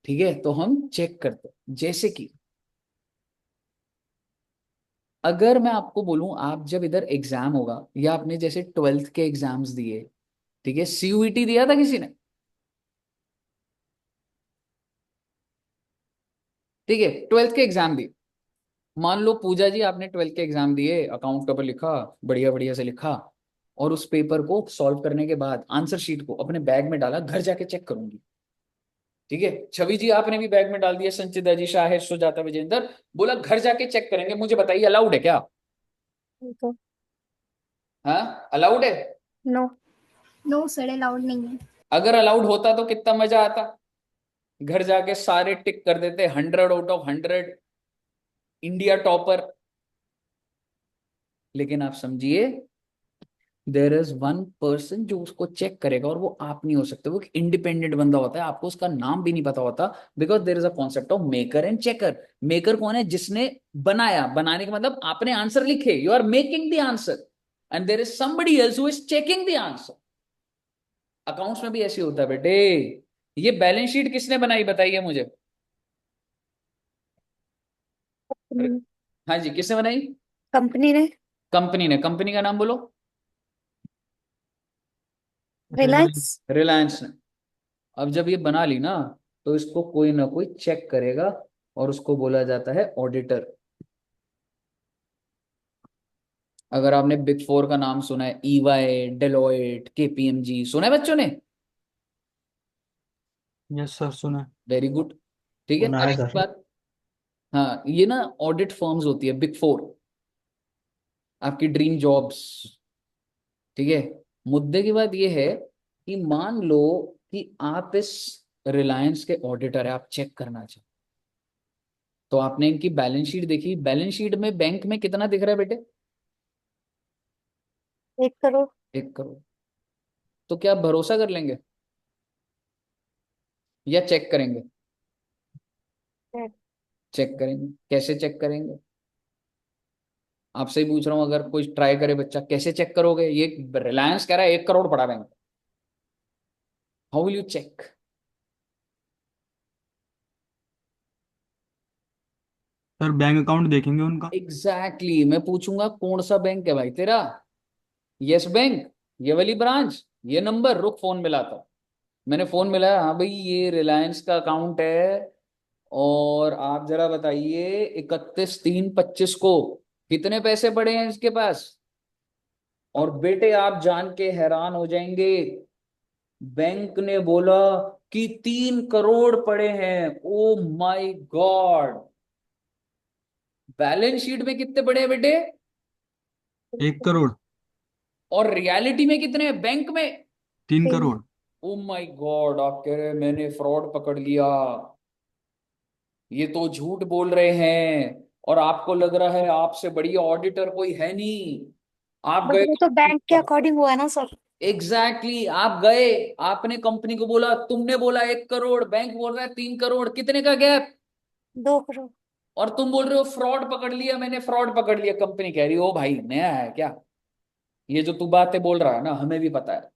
ठीक है, तो हम चेक करते हैं। जैसे कि अगर मैं आपको बोलूं, आप जब इधर एग्जाम होगा या आपने जैसे 12th के एग्जाम्स दिए, ठीक है, सीयूईटी दिया था किसी ने, ठीक है, 12th के एग्जाम दिए। मान लो पूजा जी आपने 12th के एग्जाम दिए, अकाउंट पेपर लिखा, बढ़िया बढ़िया से लिखा, और उस पेपर को सॉल्व करने के बाद आंसर शीट को अपने बैग में डाला, घर जाके चेक करूंगी। ठीक है, छवि जी आपने भी बैग में डाल दिया, संचिता जी, शाहिद, सुजाता, विजेंद्र, बोला घर जाके चेक करेंगे। मुझे बताइए अलाउड है क्या। तो हाँ अलाउड है। नो। नो सर, अलाउड नहीं है। अगर अलाउड होता तो कितना मजा आता, घर जाके सारे टिक कर देते, 100 आउट ऑफ 100, इंडिया टॉपर। लेकिन आप समझिए, देर इज वन पर्सन जो उसको चेक करेगा, और वो आप नहीं हो सकते, वो इंडिपेंडेंट बंदा होता है, आपको उसका नाम भी नहीं पता होता। Because there is a concept of maker and checker. Maker कौन है, जिसने बनाया, बनाने का मतलब आपने आंसर लिखे, you are making the answer, and there is somebody else who is checking the answer. Accounts में भी ऐसे होता है बेटे। ये बैलेंस शीट किसने बनाई बताइए मुझे। हाँ जी किसने बनाई। कंपनी ने। कंपनी ने। कंपनी का नाम बोलो। रिलायंस। रिलायंस। रिलायंस ने। अब जब ये बना ली ना, तो इसको कोई ना कोई चेक करेगा, और उसको बोला जाता है ऑडिटर। अगर आपने बिग फोर का नाम सुना है, ईवाई, डेलोइट, केपीएमजी, सुना है बच्चों ने। यस सर, सुना है। Very good. ठीक है, सुना अब है एक सर। बात, हाँ ये ना ऑडिट फर्म्स होती है बिग फोर, आपकी ड्रीम जॉब्स। ठीक है, मुद्दे की बात ये है कि मान लो कि आप इस रिलायंस के ऑडिटर है, आप चेक करना चाहते, तो आपने इनकी बैलेंस शीट देखी, बैलेंस शीट में बैंक में कितना दिख रहा है बेटे, 1 करोड़। 1 करोड़। तो क्या आप भरोसा कर लेंगे या चेक करेंगे। चेक करेंगे। कैसे चेक करेंगे, आपसे ही पूछ रहा हूं, अगर कोई ट्राई करे बच्चा, कैसे चेक करोगे, ये रिलायंस कह रहा है 1 करोड़ पड़ा bank, how will you check. Sir bank account देखेंगे उनका। एग्जैक्टली exactly, मैं पूछूंगा कौन सा बैंक है भाई तेरा, यस बैंक, ये वाली ब्रांच, ये नंबर, रुक फोन मिलाता हूं। मैंने फोन मिलाया, हाँ भाई ये रिलायंस का अकाउंट है, और आप जरा बताइए 31/3/25 को कितने पैसे पड़े हैं इसके पास। और बेटे आप जान के हैरान हो जाएंगे, बैंक ने बोला कि 3 करोड़ पड़े हैं। Oh my God. Balance sheet में कितने पड़े हैं बेटे, 1 करोड़। और रियलिटी में कितने हैं बैंक में। 3 करोड़। ओ माय गॉड, आप कह रहे हैं मैंने फ्रॉड पकड़ लिया, ये तो झूठ बोल रहे हैं, और आपको लग रहा है आपसे बढ़िया ऑडिटर कोई है नहीं। आप बट गए वो तो बैंक के अकॉर्डिंग हुआ ना सर। एग्जैक्टली exactly, आप गए, आपने कंपनी को बोला, तुमने बोला 1 करोड़, बैंक बोल रहा है 3 करोड़, कितने का गैप। 2 करोड़। और तुम बोल रहे हो फ्रॉड पकड़ लिया, मैंने फ्रॉड पकड़ लिया, कंपनी कह रही हो "ओ भाई नया है क्या"। ये जो तू बातें बोल रहा है ना, हमें भी पता है।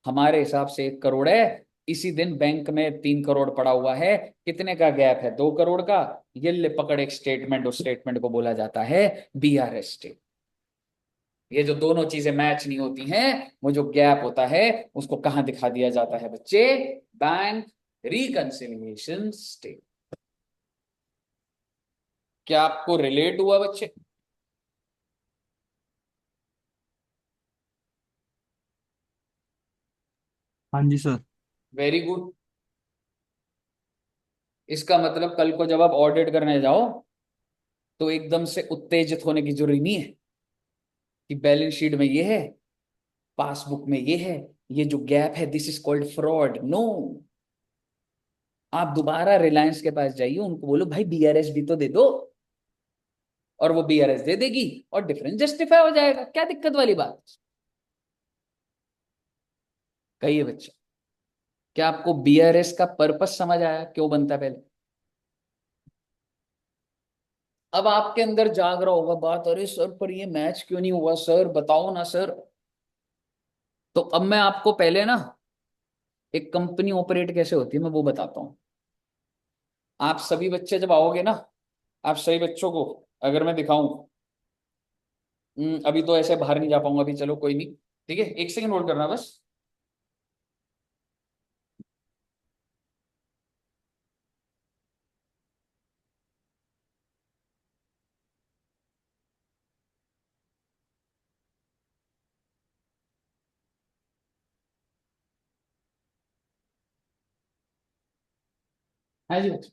हमारे हिसाब से 1 करोड़ है, इसी दिन बैंक में 3 करोड़ पड़ा हुआ है, कितने का गैप है? 2 करोड़ का। ये ले पकड़ एक स्टेटमेंट, उस स्टेटमेंट को बोला जाता है BRS स्टेट। ये जो दोनों चीजें मैच नहीं होती हैं, वो जो गैप होता है, उसको कहाँ दिखा दिया जाता है बच्चे? Bank reconciliation state. क्या आपको रिलेट हुआ बच्चे? हाँ जी सर। Very good. इसका मतलब कल को जब आप ऑडिट करने जाओ तो एकदम से उत्तेजित होने की जरूरत नहीं है कि बैलेंस शीट में ये है, पासबुक में ये है, ये जो गैप है this is called fraud. No, आप दोबारा रिलायंस के पास जाइए, उनको बोलो भाई BRS भी तो दे दो, और वो BRS दे देगी और डिफरेंस जस्टिफाई हो जाएगा। क्या दिक्कत वाली बात? कहिए बच्चे, क्या आपको BRS का पर्पस समझ आया, क्यों बनता है पहले? अब आपके अंदर जाग रहा होगा बात, अरे सर पर ये मैच क्यों नहीं हुआ सर, बताओ ना सर। तो अब मैं आपको पहले ना एक कंपनी ऑपरेट कैसे होती है मैं वो बताता हूँ। आप सभी बच्चे जब आओगे ना, आप सभी बच्चों को अगर मैं दिखाऊं, अभी तो ऐसे बाहर नहीं जा पाऊंगा अभी, चलो कोई नहीं, ठीक है, 1 सेकंड होल्ड करना बस। हाँ जी बच्चे।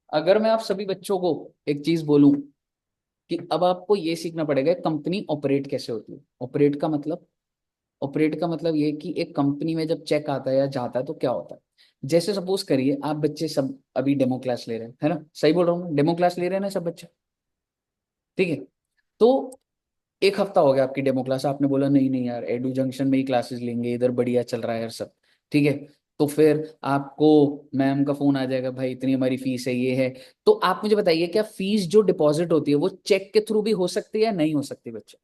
अगर मैं आप सभी बच्चों को एक चीज बोलूं कि अब आपको ये सीखना पड़ेगा कंपनी ऑपरेट कैसे होती है। ऑपरेट का मतलब ये कि एक कंपनी में जब चेक आता है या जाता है तो क्या होता है। जैसे सपोज करिए आप बच्चे सब अभी डेमो क्लास ले रहे हैं, है ना? सही बोल रहा हूँ? डेमो क्लास ले रहे हैं ना सब बच्चे, ठीक है? तो 1 हफ्ता हो गया आपकी डेमो क्लास, आपने बोला नहीं नहीं यार एडू जंक्शन में ही क्लासेस लेंगे, इधर बढ़िया चल रहा है यार सब, ठीक है। तो फिर आपको मैम का फोन आ जाएगा, भाई इतनी हमारी फीस है, ये है। तो आप मुझे बताइए, क्या फीस जो डिपॉजिट होती है वो चेक के थ्रू भी हो सकती है या नहीं हो सकती बच्चे?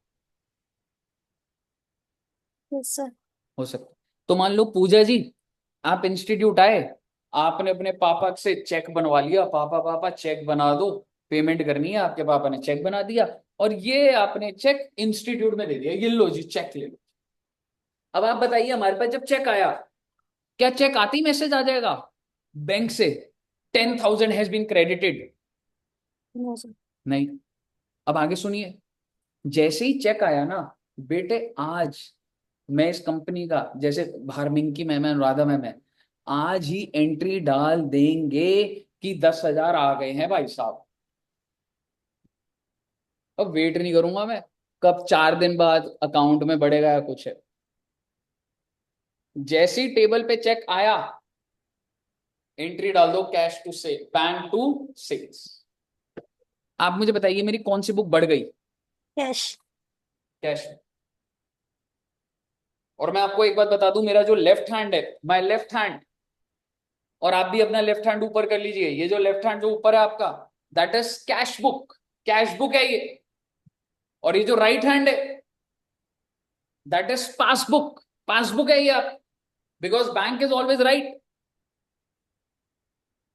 Yes sir. हो सकती। तो मान लो पूजा जी, आप इंस्टीट्यूट आए, आपने अपने पापा से चेक बनवा लिया, पापा पापा चेक बना दो, पेमेंट करनी है, आपके पापा ने चेक बना दिया, और ये आपने चेक इंस्टीट्यूट में दे दिया, ये लो जी चेक ले लो। अब आप बताइए हमारे पास जब चेक आया, क्या चेक आते ही मैसेज आ जाएगा बैंक से 10,000 has been credited? No sir. नहीं। अब आगे सुनिए, जैसे ही चेक आया ना बेटे, आज मैं इस कंपनी का, जैसे बाहर मिंकी मैम है, अनुराधा मैम है, आज ही एंट्री डाल देंगे कि 10,000 आ गए हैं भाई साहब। अब वेट नहीं करूंगा मैं कब 4 दिन बाद अकाउंट में बढ़ेगा या कुछ है। जैसे ही टेबल पे चेक आया, एंट्री डाल दो, cash to sale, bank to sales. आप मुझे बताइए मेरी कौन सी बुक बढ़ गई? कैश। कैश। और मैं आपको एक बात बता दूं, मेरा जो लेफ्ट हैंड है, माय लेफ्ट हैंड, और आप भी अपना लेफ्ट हैंड ऊपर कर लीजिए, ये जो लेफ्ट हैंड जो ऊपर है आपका, that is cash book, cash book है ये। और ये जो राइट हैंड है, दैट इज पासबुक, पासबुक है ये आप, because bank is always right.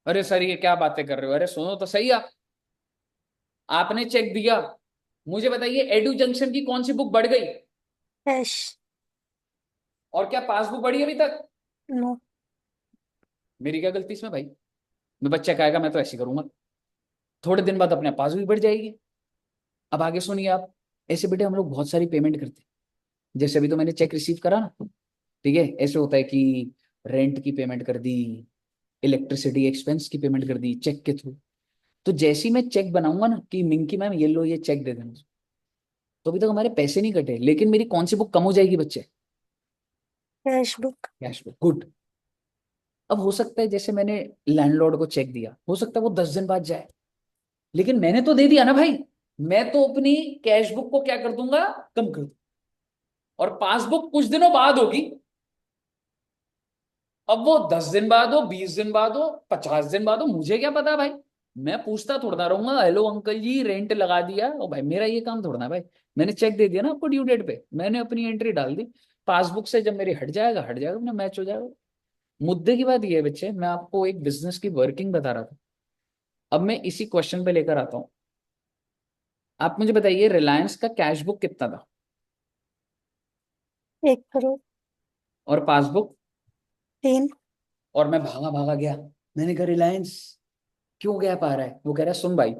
अरे सर ये क्या बातें कर रहे हो, अरे सुनो तो सही आप। आपने चेक दिया, मुझे बताइए एडू जंक्शन की कौन सी बुक बढ़ गई? कैश। और क्या पासबुक बढ़ी अभी तक? नो। मेरी क्या गलती इसमें भाई? मैं बच्चा कहेगा मैं तो ऐसे करूंगा, थोड़े दिन बाद अपने पास भी बढ़ जाएगी। अब आगे सुनिए आप, ऐसे बेटे हम लोग बहुत सारी पेमेंट करते हैं। जैसे अभी तो मैंने चेक रिसीव करा ना, ठीक है, ऐसे होता है कि रेंट की पेमेंट कर दी, इलेक्ट्रिसिटी एक्सपेंस की पेमेंट कर दी चेक के थ्रू। तो जैसे ही मैं चेक बनाऊंगा ना कि मिंकी मैम ये लो ये चेक दे देना, तो अभी तक हमारे पैसे नहीं कटे, लेकिन मेरी कौन सी बुक कम हो जाएगी बच्चे? Cash book. Cash book. Good. अब हो सकता है जैसे मैंने लैंडलॉर्ड को चेक दिया, हो सकता है वो 10 दिन बाद जाए, लेकिन मैंने तो दे दिया ना भाई। मैं तो अपनी कैश बुक को क्या कर दूंगा? कम कर दूंगा। और पासबुक कुछ दिनों बाद होगी, अब वो 10 दिन बाद हो, 20 दिन बाद हो, 50 दिन बाद हो, मुझे क्या पता भाई। मैं पूछता थोड़ा ना रहूंगा, हेलो अंकल जी रेंट लगा दिया, ओ भाई मेरा ये काम थोड़ा ना भाई। मैंने चेक दे दिया ना आपको ड्यू डेट पे, मैंने अपनी एंट्री डाल दी, पासबुक से जब मेरी हट जाएगा अपना मैच हो जाएगा। मुद्दे की बात ये है बच्चे, मैं आपको एक बिजनेस की वर्किंग बता रहा था। अब मैं इसी क्वेश्चन पे लेकर आता हूँ। आप मुझे बताइए रिलायंस का कैश बुक कितना था 1 करोड़। और पासबुक, 3। और मैं भागा भागा गया, मैंने कहा रिलायंस क्यों गैप आ रहा है? वो कह रहा है सुन भाई,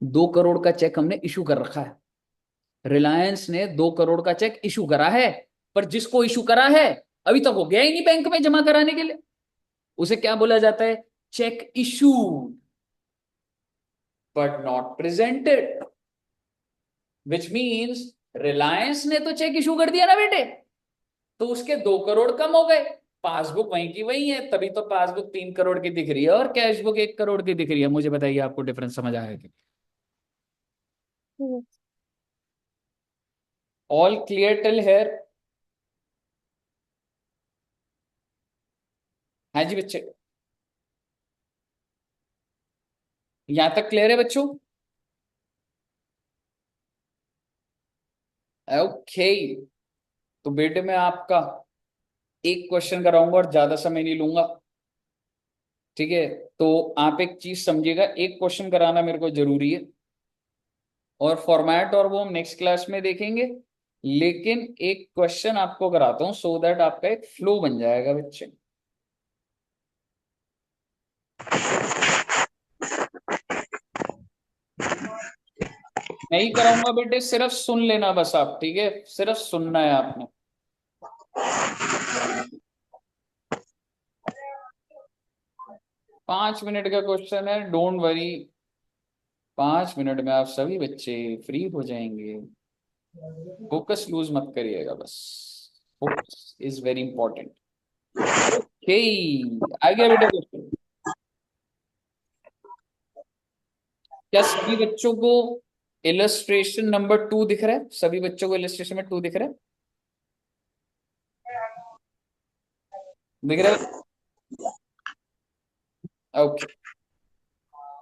2 करोड़ का चेक हमने इशू कर रखा है, रिलायंस ने 2 करोड़ का चेक इशू करा है, पर जिसको इशू करा है अभी तक वो गया ही नहीं बैंक में जमा कराने के लिए। उसे क्या बोला जाता है? Cheque issue but not presented, which means Reliance ने तो चेक इशू कर दिया ना बेटे, तो उसके 2 करोड़ कम हो गए। पासबुक वहीं की वही है, तभी तो पासबुक 3 करोड़ की दिख रही है और कैश बुक 1 करोड़ की दिख रही है। मुझे बताइए आपको डिफरेंस समझ आया कि? All clear till here? हाँ जी बच्चे, यहां तक क्लियर है बच्चों? ओके, तो बेटे मैं आपका एक क्वेश्चन कराऊंगा और ज्यादा समय नहीं लूंगा, ठीक है? तो आप एक चीज समझिएगा, एक क्वेश्चन कराना मेरे को जरूरी है, और फॉर्मेट और वो हम नेक्स्ट क्लास में देखेंगे, लेकिन एक क्वेश्चन आपको कराता हूं सो दैट आपका एक फ्लो बन जाएगा बच्चे। नहीं कराऊंगा बेटे, सिर्फ सुन लेना बस आप, ठीक है? सिर्फ सुनना है आपने। 5 मिनट का क्वेश्चन है, डोंट वरी, 5 मिनट में आप सभी बच्चे फ्री हो जाएंगे। फोकस लूज मत करिएगा बस, focus is very important. Okay, आ गया बेटा क्वेश्चन? क्या सभी बच्चों को इलस्ट्रेशन नंबर 2 दिख रहा है? सभी बच्चों को इलस्ट्रेशन में 2 दिख रहा है? दिख रहा है? ओके,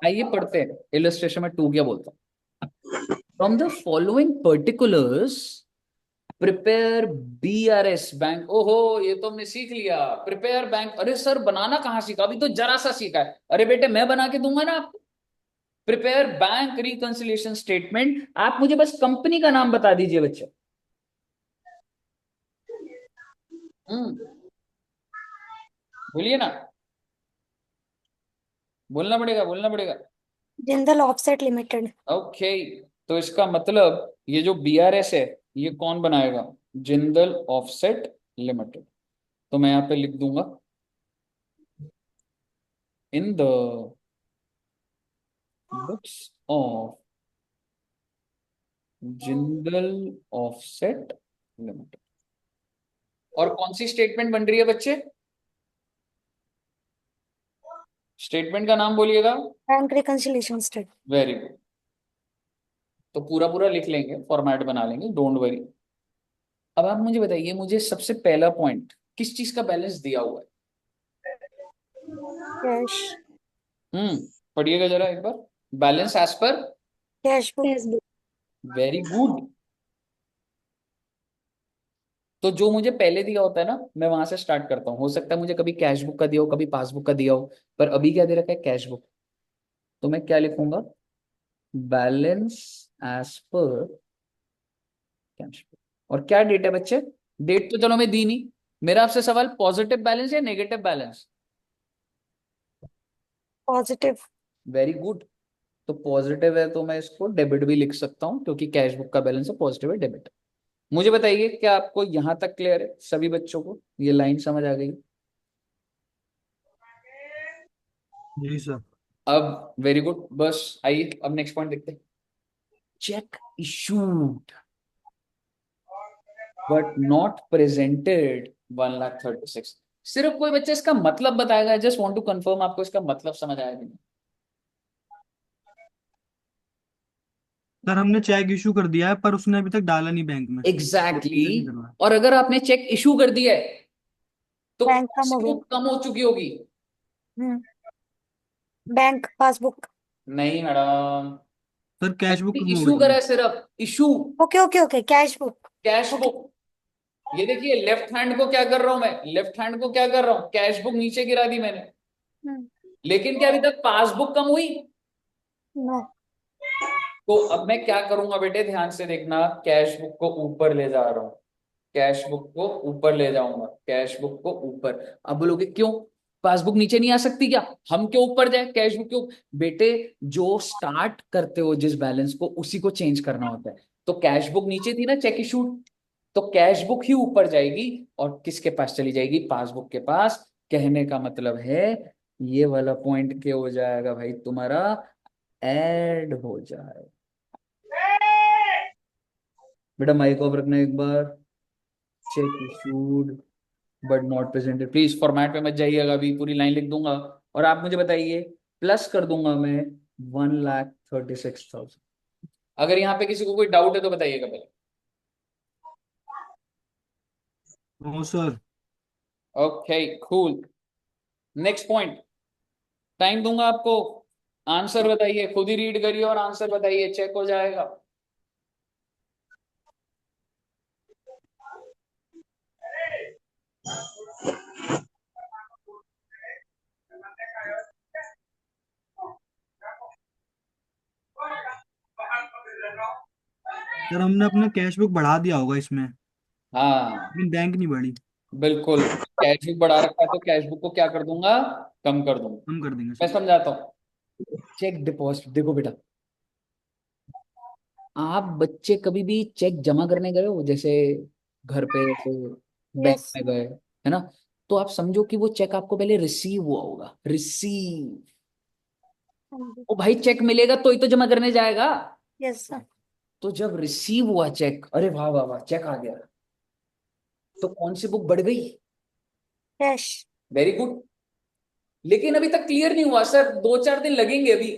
आइए पढ़ते हैं इलस्ट्रेशन में 2 क्या बोलता है। From the following particulars prepare BRS bank. ओहो, ये तो हमने सीख लिया, प्रिपेयर बैंक। अरे सर बनाना कहाँ सीखा? अभी तो जरा सा सीखा है। अरे बेटे मैं बना के दूंगा ना आपको। प्रिपेयर बैंक रिकंसिलिएशन स्टेटमेंट, आप मुझे बस कंपनी का नाम बता दीजिए बच्चे। हम्म, बोलिए ना, बोलना पड़ेगा, बोलना पड़ेगा। Jindal offset limited. ओके, तो इसका मतलब ये जो बीआरएस है ये कौन बनाएगा? Jindal offset limited. तो मैं यहां पे लिख दूंगा in the books of Jindal offset limited. और कौन सी स्टेटमेंट बन रही है बच्चे? स्टेटमेंट का नाम बोलिएगा। Bank reconciliation state. Very good, तो पूरा पूरा लिख लेंगे, फॉर्मेट बना लेंगे, डोंट वरी। अब आप मुझे बताइए, मुझे सबसे पहला पॉइंट किस चीज का बैलेंस दिया हुआ है? कैश। पढ़िएगा जरा एक बार, balance as per. Cash book. Very good. तो जो मुझे पहले दिया होता है ना, मैं वहां से स्टार्ट करता हूँ। हो सकता है मुझे कभी कैश बुक का दिया हो, कभी पासबुक का दिया हो, पर अभी क्या दे रखा है? Cash book. तो मैं क्या लिखूंगा? Balance as per cash book. और क्या डेट है बच्चे? डेट तो चलो मैं दी नहीं। मेरा आपसे सवाल, पॉजिटिव बैलेंस या negative balance? Positive. Very good. तो पॉजिटिव है तो मैं इसको डेबिट भी लिख सकता हूँ, क्योंकि कैश बुक का बैलेंस है, पॉजिटिव है, डेबिट। मुझे बताइए क्या आपको यहां तक क्लियर है? सभी बच्चों को ये लाइन समझ आ गई? जी सर। अब वेरी गुड, बस आइए अब नेक्स्ट पॉइंट देखते हैं। Check issued but not presented 1,36,000। सिर्फ कोई बच्चा इसका मतलब बताएगा? जस्ट वांट टू कंफर्म आपको इसका मतलब समझ आया कि नहीं? सर हमने चेक इशू कर दिया है पर उसने अभी तक डाला नहीं बैंक में, एग्जैक्टली प्रोसीजर नहीं exactly। करवाया। और अगर आपने चेक इशू कर दिया है तो बैंक कम हो वो गया। कम हो चुकी होगी। हम्म। Bank passbook. नहीं मैडम, सर कैश बुक कम हो इशू गई करा है। है सिर्फ, issue. Okay okay okay, cash book. Cash okay. Book. ये देखिए लेफ्ट हैंड को क्या कर रहा हूं मैं, लेफ्ट हैंड को क्या कर रहा हूं, कैश बुक नीचे गिरा दी मैंने। लेकिन क्या अभी तक पासबुक कम हुई? नो। तो अब मैं क्या करूंगा बेटे, ध्यान से देखना, कैश बुक को ऊपर ले जा रहा हूं, कैश बुक को ऊपर ले जाऊंगा, कैश बुक को ऊपर। अब बोलोगे क्यों, पासबुक नीचे नहीं आ सकती क्या, हम क्यों ऊपर जाए, कैश बुक क्यों? बेटे जो स्टार्ट करते हो जिस बैलेंस को, उसी को चेंज करना होता है। तो कैश बुक नीचे थी ना, चेक इशूड, तो कैश बुक ही ऊपर जाएगी और किसके पास चली जाएगी, पासबुक के पास। कहने का मतलब है ये वाला पॉइंट क्या हो जाएगा भाई तुम्हारा, ऐड हो जाए। बेटा माइक ऑफ रखना एक बार। Cheque issued but not presented, please format में मत जाइएगा, अभी पूरी लाइन लिख दूंगा और आप मुझे बताइए, प्लस कर दूंगा मैं 1,36,000। अगर यहाँ पे किसी को कोई डाउट है तो बताइएगा पहले। No sir. Okay cool, next point, time दूंगा आपको, आंसर बताइए, खुद ही रीड करिए और आंसर बताइए, चेक हो जाएगा। सर हमने अपना कैश बुक बढ़ा दिया होगा इसमें, हाँ लेकिन बैंक नहीं बढ़ी। बिल्कुल, कैश बुक बढ़ा रखा है तो कैश बुक को क्या कर दूंगा, कम कर दूंगा। हम कर देंगे मैं सर। समझाता हूँ, चेक डिपॉजिट देखो बेटा, आप बच्चे कभी भी चेक जमा करने गए हो, जैसे घर पे बैंक यस। में गए, है ना, तो आप समझो कि वो चेक आपको पहले रिसीव हुआ होगा, रिसीव। ओ भाई चेक मिलेगा तो ही तो जमा करने जाएगा। Yes sir. तो जब रिसीव हुआ चेक, अरे वाह वाह वाह चेक आ गया, तो कौन सी बुक बढ़ गई, कैश। Very good. लेकिन अभी तक क्लियर नहीं हुआ सर, 2-4 दिन लगेंगे अभी।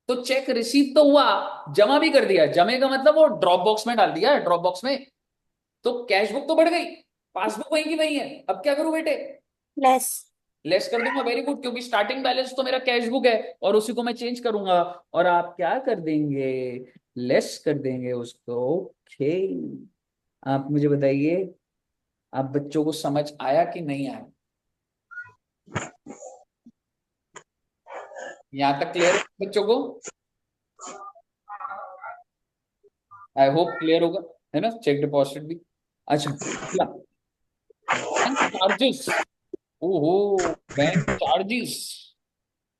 तो चेक रिसीव तो हुआ, जमा भी कर दिया, जमे का मतलब वो ड्रॉप बॉक्स में डाल दिया, ड्रॉप बॉक्स में। तो कैश बुक तो बढ़ गई, पासबुक वही की वही है, अब क्या करूं बेटे, लेस। लेस कर दूंगा, वेरी गुड, क्योंकि स्टार्टिंग बैलेंस तो मेरा कैश बुक है और उसी को मैं चेंज करूंगा। और आप क्या कर देंगे, लेस कर देंगे उसको। ओके, आप मुझे बताइए, आप बच्चों को समझ आया कि नहीं आया, यहां तक क्लियर है बच्चों को? आई होप क्लियर होगा, है ना, चेक डिपॉजिट भी। अच्छा अगला, बैंक चार्जेस। ओहो, बैंक चार्जेस,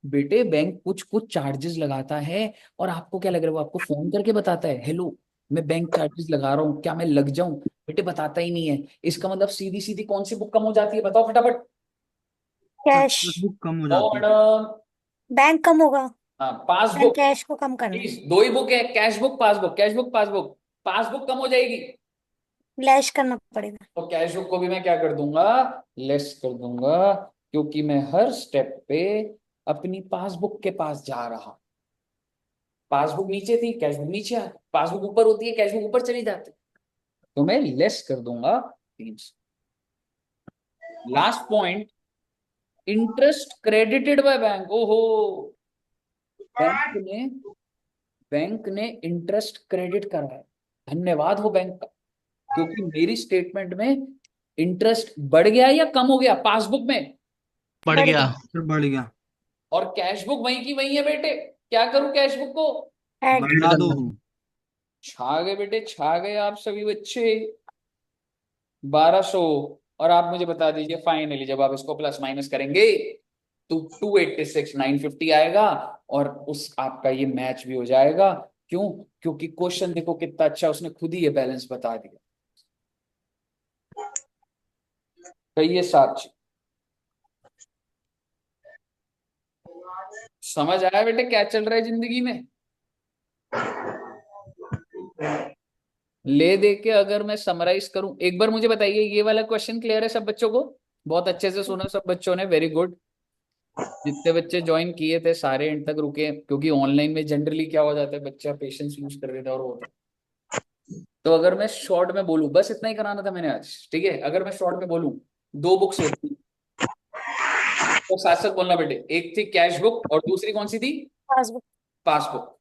बेटे बैंक कुछ कुछ चार्जेस लगाता है, और आपको क्या लग रहा है वो आपको फोन करके बताता है, हेलो मैं बैंक चार्जेस लगा रहा हूँ क्या मैं लग जाऊं, बेटे बताता ही नहीं है। इसका मतलब सीधी सीधी कौन सी बुक कम हो जाती है, बताओ फटाफट। Sir cash. पासबुक कम हो ओ जाती है। मैडम, बैंक कम होगा। हाँ बैंक पासबुक, कैश को कम करना है। प्लीज दो ही बुक है, cash book passbook, cash book passbook, passbook कम हो जाएगी। लैश करना पड़ेगा। तो कैश बुक को भी मैं क्या कर दूंगा, लेस कर दूंगा, क्योंकि मैं हर स्टेप पे अपनी पासबुक के पास जा रहा हूं। पासबुक नीचे थी, कैश बुक नीचे आ, पासबुक ऊपर होती है, कैश बुक ऊपर चली जाती है, तो मैं लेस कर दूंगा 300। Last point, interest credited by bank. ओहो, बैंक ने बैंक ने इंटरेस्ट क्रेडिट करा है, धन्यवाद हो बैंक का, क्योंकि मेरी स्टेटमेंट में इंटरेस्ट बढ़ गया या कम हो गया पासबुक में, बढ़ बढ़ गया। गया। सर बढ़ गया। और कैश बुक वहीं की वहीं है बेटे, क्या करूं कैश बुक को, ऐड। ऐड बढ़ा दो। करना। छा गए बेटे, छा गए आप सभी बच्चे, 1200। और आप मुझे बता दीजिए फाइनली जब आप इसको प्लस माइनस करेंगे तो 286,950 आएगा, और उस आपका ये मैच भी हो जाएगा। क्यों, क्योंकि क्वेश्चन देखो कितना अच्छा, उसने खुद ही ये बैलेंस बता दिया। कहिए साक्षी, समझ आया बेटे क्या चल रहा है जिंदगी में? ले दे के अगर मैं समराइज करूं, एक बार मुझे बताइए, ये वाला क्वेश्चन क्लियर है सब बच्चों को, बहुत अच्छे से सुना सब बच्चों ने, वेरी गुड। जितने बच्चे ज्वाइन किए थे सारे एंड तक रुके, क्योंकि ऑनलाइन में जनरली क्या हो जाता है, बच्चा पेशेंस यूज कर देता है और होता है। तो अगर मैं शॉर्ट में बोलूं, बस इतना ही कराना था मैंने आज, ठीक है, अगर मैं शॉर्ट में बोलूं, 2 बुक्स होती हैं, तो साथ साथ बोलना बेटे, एक थी कैश बुक और दूसरी कौन सी थी? पासबुक। पासबुक।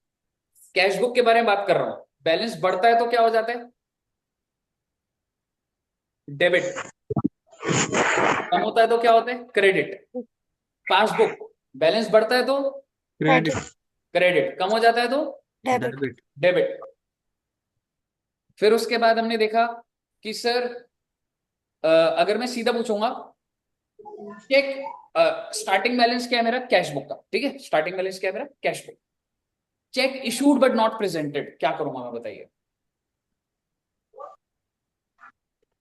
कैश बुक के बारे में बात कर रहा हूं। बैलेंस बढ़ता है तो क्या हो जाता है? डेबिट। कम होता है तो क्या होता है? क्रेडिट। पासबुक, बैलेंस बढ़ता है तो क्रेडिट। क्रेडिट, कम हो जाता है तो डेबिट। डेबिट। डेबिट। फिर उसके बाद हमने देखा कि सर अगर मैं सीधा पूछूंगा, चेक, स्टार्टिंग बैलेंस क्या है मेरा? कैश बुक का, ठीक है, स्टार्टिंग बैलेंस क्या है मेरा? Cash book. Check issued but not presented, क्या करूंगा मैं, बताइए।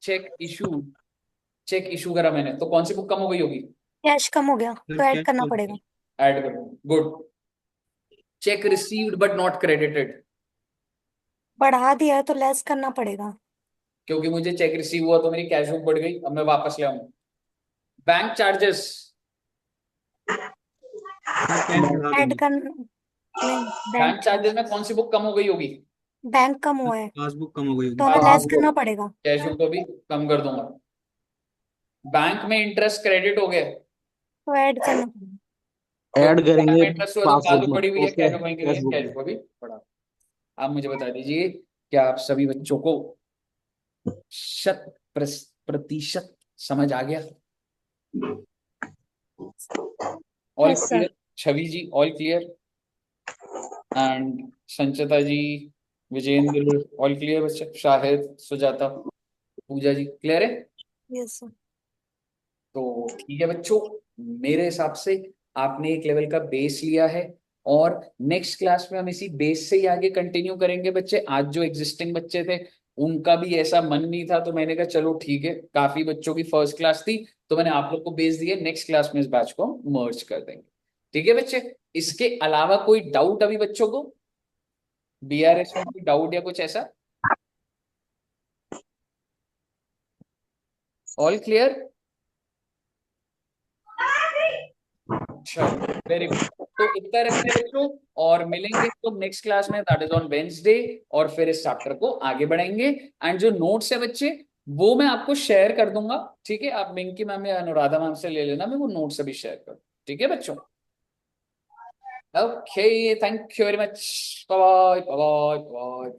चेक इशू, चेक इशू करा मैंने तो कौन सी बुक कम हो गई होगी? कैश कम हो गया सर तो ऐड कैश करना तो पड़ेगा। ऐड करो, good. Check received but not credited, बढ़ा दिया है तो लेस करना पड़ेगा। क्योंकि मुझे चेक रिसीव हुआ तो मेरी कैश बुक बढ़ गई, अब मैं वापस ले आऊंगा। बैंक चार्जेस, सर कैश बढ़ा ऐड देंगे। कर नहीं, बैंक बैंक चार्जेस में कौन सी बुक कम हो गई होगी? बैंक कम हुआ है पासबुक कम हो गई तो होगी। हमें लेस करना पासबुक। पड़ेगा। कैश बुक को भी कम कर दूंगा। बैंक में इंटरेस्ट क्रेडिट हो गया, तो ऐड करना पड़ेगा। ऐड क्योंकि बैंक करेंगे में इंटरेस्ट हुआ तो पासबुक पासबुक में, पड़ी हुई है, ओके, कैश बुक के लिए कैश बुक कैश में। बुक भी पड़ा। आप मुझे बता दीजिए, क्या आप सभी बच्चों को शत प्रतिशत समझ आ गया? All yes sir. Clear? Chhavi ji all clear? And Sanchita ji, Vijender all clear? बच्चे शाहिद, सुजाता, पूजा जी क्लियर है? Yes sir. तो ठीक है बच्चों, मेरे हिसाब से आपने एक लेवल का बेस लिया है, और नेक्स्ट क्लास में हम इसी बेस से ही आगे कंटिन्यू करेंगे बच्चे। आज जो एग्जिस्टिंग बच्चे थे उनका भी ऐसा मन नहीं था, तो मैंने कहा चलो ठीक है, काफी बच्चों की फर्स्ट क्लास थी तो मैंने आप लोग को बेस दिए, नेक्स्ट क्लास में इस बैच को मर्ज कर देंगे। ठीक है बच्चे, इसके अलावा कोई डाउट अभी बच्चों को? बीआरएस में कोई डाउट या कुछ ऐसा? All clear? चलो वेरी गुड। तो इतना रखते हैं बच्चों, और मिलेंगे तो नेक्स्ट क्लास में, दैट इज ऑन वेंसडे, और फिर इस चैप्टर को आगे बढ़ाएंगे। एंड जो नोट्स है बच्चे वो मैं आपको शेयर कर दूंगा, ठीक है, आप मिंकी मैम या अनुराधा मैम से ले लेना, मैं वो नोट्स अभी शेयर कर, ठीक है बच्चों? Okay, thank you very much, bye bye bye bye.